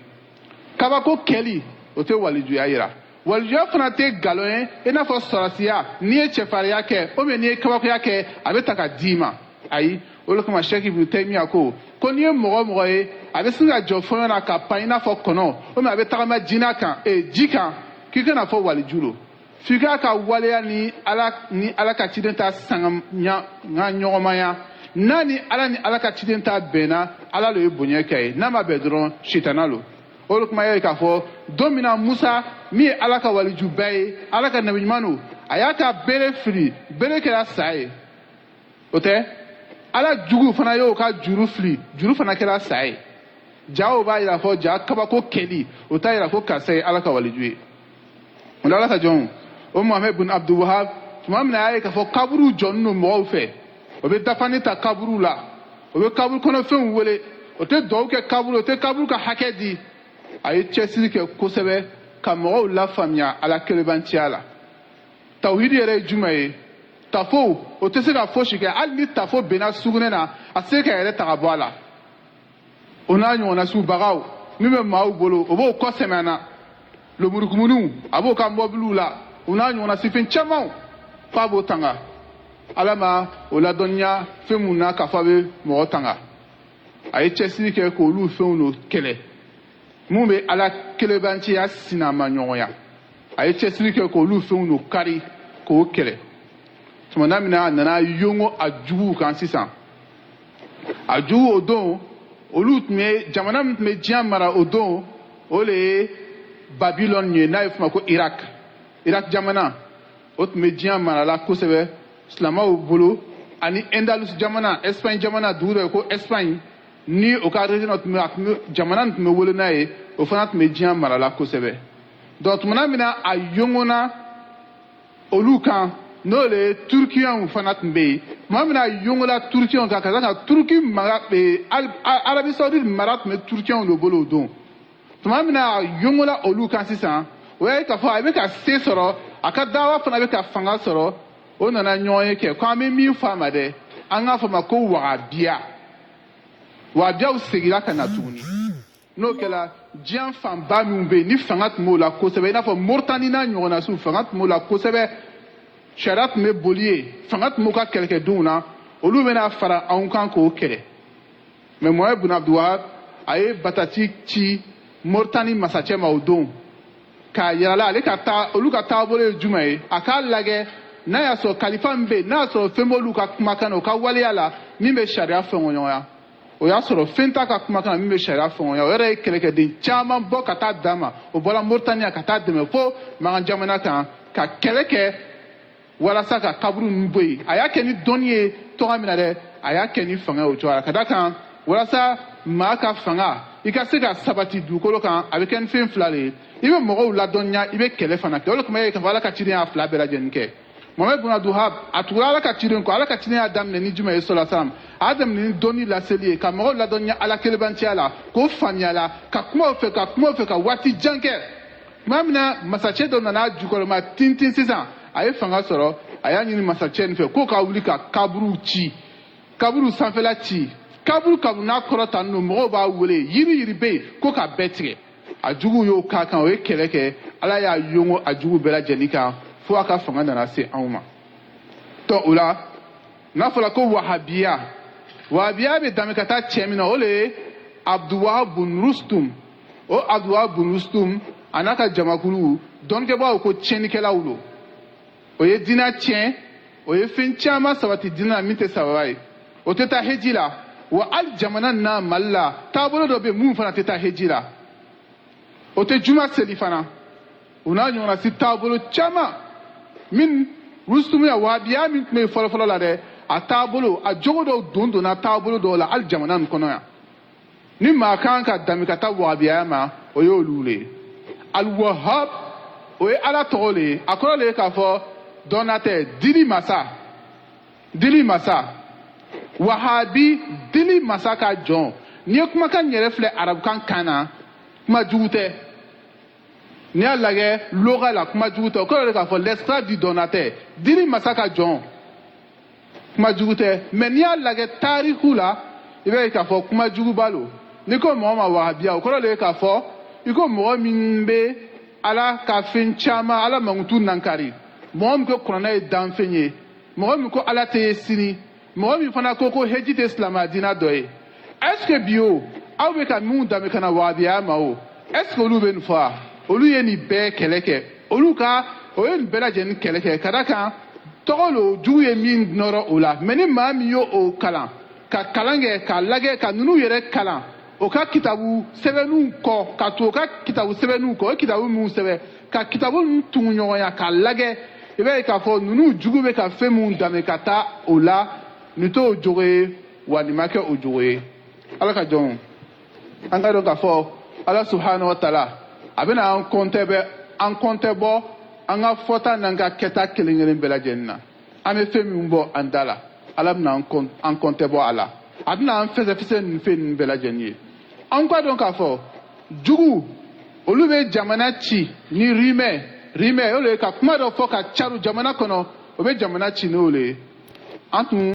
kabako kɛli o tɛ walijuya yira walijuya fana tɛ nkalon ye i n'a fɔ sɔrɔsiya n'i ye cɛfarinya kɛ ou bien n'i ye kabakoya kɛ a bɛ ta ka d'i ma ayi o de kama Sheikh Ibn Taymiyyah ko n'i ye mɔgɔ mɔgɔ ye a bɛ sin ka jɔ fɔɲɔ na ka pan i n'a fɔ kɔnɔ ou bien a bɛ tagama jina kan ji kan k'i kana fɔ waliju lo f'i k'a ka waleya ni ala ka ciden ta sanga ɲɔgɔnmaya n'a ni ala ka ciden ta bɛnna ala lo ye bonya kɛ ye n'a ma bɛn dɔrɔn sitana lo o de kuma ye k'a fɔ don min na Musa min ye ala ka waliju bɛɛ ye ala ka nabi ɲuman no a y'a ka bere fili bere kɛra sa ye o tɛ ala jugu fana y'o ka juru fili juru fana kɛra sa ye jaw b'a yira fɔ ja kabako kɛli o t'a yira ko karisa ye ala ka waliju ye o la ala ka jɔnw o Muhammed bin Abdul Wahab tuma min na a y'a ye k'a fɔ kaburu jɔnnen don mɔgɔw fɛ o bɛ dafani ta kaburu la o bɛ kaburu kɔnɔfɛnw wele o tɛ duwawu kɛ kaburu o tɛ kaburu ka hakɛ di a ye cɛsiri kɛ kosɛbɛ ka mɔgɔw lafaamuya ala kelebanciya la tawhidi yɛrɛ ye jumɛn ye tafo o tɛ se ka fosi kɛ hali ni tafo benna sugunɛ na a tɛ se ka yɛrɛ ta ka bɔ a la o n'a ɲɔgɔnna subagaw min bɛ maaw bolo o b'o kɔ sɛmɛ na lomurukumuniw a b'o ka mɔbiliw la o n'a ɲɔgɔnna sifin camanw f'a b'o tanga ala ma o ladɔnniya fɛn mun na k'a fɔ a bɛ mɔgɔ tanga a ye cɛsiri kɛ k'olu fɛnw no kɛlɛ mun bɛ ala kelebanciya sinama ɲɔgɔnya a ye cɛsiri kɛ k'olu fɛnw no kari k'o kɛlɛ tumana min na a nana yongo a juguw kan sisan a jugu o don olu tun bɛ jamana min tun bɛ diɲɛ mara o don o de ye Babilɔni ye n'a ye f'o ma ko Irak jamana o tun bɛ diɲɛ mara la kosɛbɛ silamɛw bolo ani Andalus jamana Espagne jamana dugu dɔ ye ko Espagne ni o ka région tun bɛ jamana tun bɛ wele n'a ye o fana tun bɛ diɲɛ mara la kosɛbɛ donc tumana min na a yongona olu kan n'o le ye turkiyanw fana tun bɛ yen tuma min na a yongola turkiyanw kan ka tila ka turki mara Arabi Saoudite mara tun bɛ turkiyanw de bolo o don tuma min na a yongola olu kan sisan o ye k'a fɔ a bɛ ka se sɔrɔ a ka dawa fana bɛ ka fanga sɔrɔ o nana ɲɔgɔn ye kɛ ko an bɛ min fɔ a ma dɛ an k'a fɔ ma ko wahabiyaw seginna ka na tuguni n'o kɛra diɲɛ fanba minnu bɛ yen ni fanga tun b'o la kosɛbɛ i n'a fɔ Moritani n'a ɲɔgɔnna su fanga tun b'o la kosɛbɛ sariya tun bɛ boli yen fanga tun b'o ka kɛlɛkɛdenw na olu bɛna fara anw kan k'o kɛlɛ mais Muhammed bin Abdul Wahab a ye batati ci Moritani masacɛ ma o don k'a yirala ale ka taa olu ka taabolo ye jumɛn ye a k'a lajɛ n'a y'a sɔrɔ kalifa min bɛ yen n'a y'a sɔrɔ fɛn b'olu ka kumakan na o ka waleya la min bɛ sariya fɛngɛɲɔgɔnya o y'a sɔrɔ fɛn t'a ka kumakan na min bɛ sariya fɛngɛɲɔgɔnya o yɛrɛ ye kɛlɛkɛden caman bɔ ka taa d'a ma o bɔra Moritani ka taa dɛmɛ fo Magan jamana kan ka kɛlɛ kɛ walasa ka kaburu ninnu bɔ yen a y'a kɛ ni dɔnni ye tɔgɔ min na dɛ a y'a kɛ ni fanga ye o cogoya la ka da kan walasa maa ka fanga i ka se ka sabati dugukolo kan a bɛ kɛ ni fɛn fila de ye i bɛ mɔgɔw ladɔnniya i bɛ kɛlɛ fana kɛ o de tuma ye k'a fɔ ala ka ciden y'a fila bɛɛ lajɛlen kɛ Muhammed bin Abdul Wahab a tugura ala ka ciden kɔ ala ka ciden y'a daminɛ ni jumɛn ye sallallahu alaihi wasallam a y'a daminɛ ni dɔnni laseli ye ka mɔgɔw ladɔnniya ala kelebanciya la k'o faamuya la ka kuma o fɛ ka waati jan kɛ tuma min na masacɛ dɔ nana jukɔrɔma tintin sisan a ye fanga sɔrɔ a y'a ɲini masacɛ nin fɛ k'o ka wuli ka kaburu ci kaburu sanfɛla ci kaburu n'a kɔrɔ ta ninnu mɔgɔw b'a wele yiri bɛ yen ko ka bɛɛ tigɛ a jugu y'o k'a kan o ye kɛlɛ kɛ ala y'a yongo a jugu bɛɛ lajɛlen kan fo a ka fanga nana se anw ma donc o la n'a fɔra ko wahabiya bɛ dami ka taa cɛ min na o le ye Abdulwahab bun Rustum o Abdulwahab bun Rustum a n'a ka jamakulu dɔnkɛbaaw ko tiɲɛnikɛlaw don o ye diinɛ tiɲɛ o ye fɛn caman sabati diinɛ la min tɛ sababa ye o tɛ taa heji la wa hali jamana n'a Mali la taabolo dɔ bɛ yen mun fana tɛ taa heji la o tɛ juma seli fana o n'a ɲɔgɔnna si taabolo caman min Rustum ya wahabiya min tun bɛ yen fɔlɔfɔlɔ la dɛ a taabolo a jogo dɔw donna taabolo dɔw la hali jamana nin kɔnɔ yan ni maa kan ka dami ka taa wahabiya ma o ye olu le ye Al-Wahhab o ye ala tɔgɔ le ye a kɔrɔ le ye k'a fɔ dɔnnatɛ dili masa wahabi dili masa ka jɔn n'i ye kumakan yɛrɛ filɛ arabukan kan na kuma jugu tɛ n'i y'a lajɛ loga la kuma jugu tɛ o kɔrɔ le k'a fɔ l'esclave du dɔnnatɛ dili masa ka jɔn kuma jugu tɛ mais n'i y'a lajɛ taariku la i b'a ye k'a fɔ kuma juguba lo n'i ko mɔgɔ ma wahabiya o kɔrɔ le ye k'a fɔ i ko mɔgɔ min bɛ ala ka fɛn caman ala mankutu nankari mɔgɔ min ko kuranɛ ye danfɛn ye mɔgɔ min ko ala tɛ ye sini mɔgɔ min fana ko heji tɛ silamɛya diinɛ dɔ ye est ce que bi o aw bɛ ka min dami ka na wahabiya ma o est ce que olu bɛ nin fɔ wa olu ye nin bɛɛ kɛlɛ kɛ o ye nin bɛɛ lajɛlen kɛlɛ kɛ ka da kan tɔgɔ lo jugu ye min nɔrɔ o la mais ni maa min y'o kalan ka kalan kɛ k'a lajɛ ka ninnu yɛrɛ kalan o ka kitabu sɛbɛnniw kɔ ka to o ka kitabu sɛbɛnniw kɔ o ye kitabu minnu sɛbɛn ka kitabu ninnu tugu ɲɔgɔnya k'a lajɛ i b'a ye k'a fɔ ninnu jugu bɛ ka fɛn minnu dami ka taa o la nin t'o jogo ye wa nin ma kɛ o jogo ye ala ka jɔn an ka dɔn k'a fɔ ala subhanahu wa taala a bɛna an kɔntɛ bɔ an ka fɔta n'an ka kɛta kelen kelen bɛɛ lajɛlen na an bɛ fɛn min bɔ an da la ala bɛna an kɔntɛ bɔ a la a bɛna an fɛsɛfɛsɛ nin fɛn ninnu bɛɛ lajɛlen ye an ka dɔn k'a fɔ jugu olu bɛ jamana ci ni rimɛ o le ye ka kuma dɔ fɔ ka caru jamana kɔnɔ o bɛ jamana ci n'o le ye an tun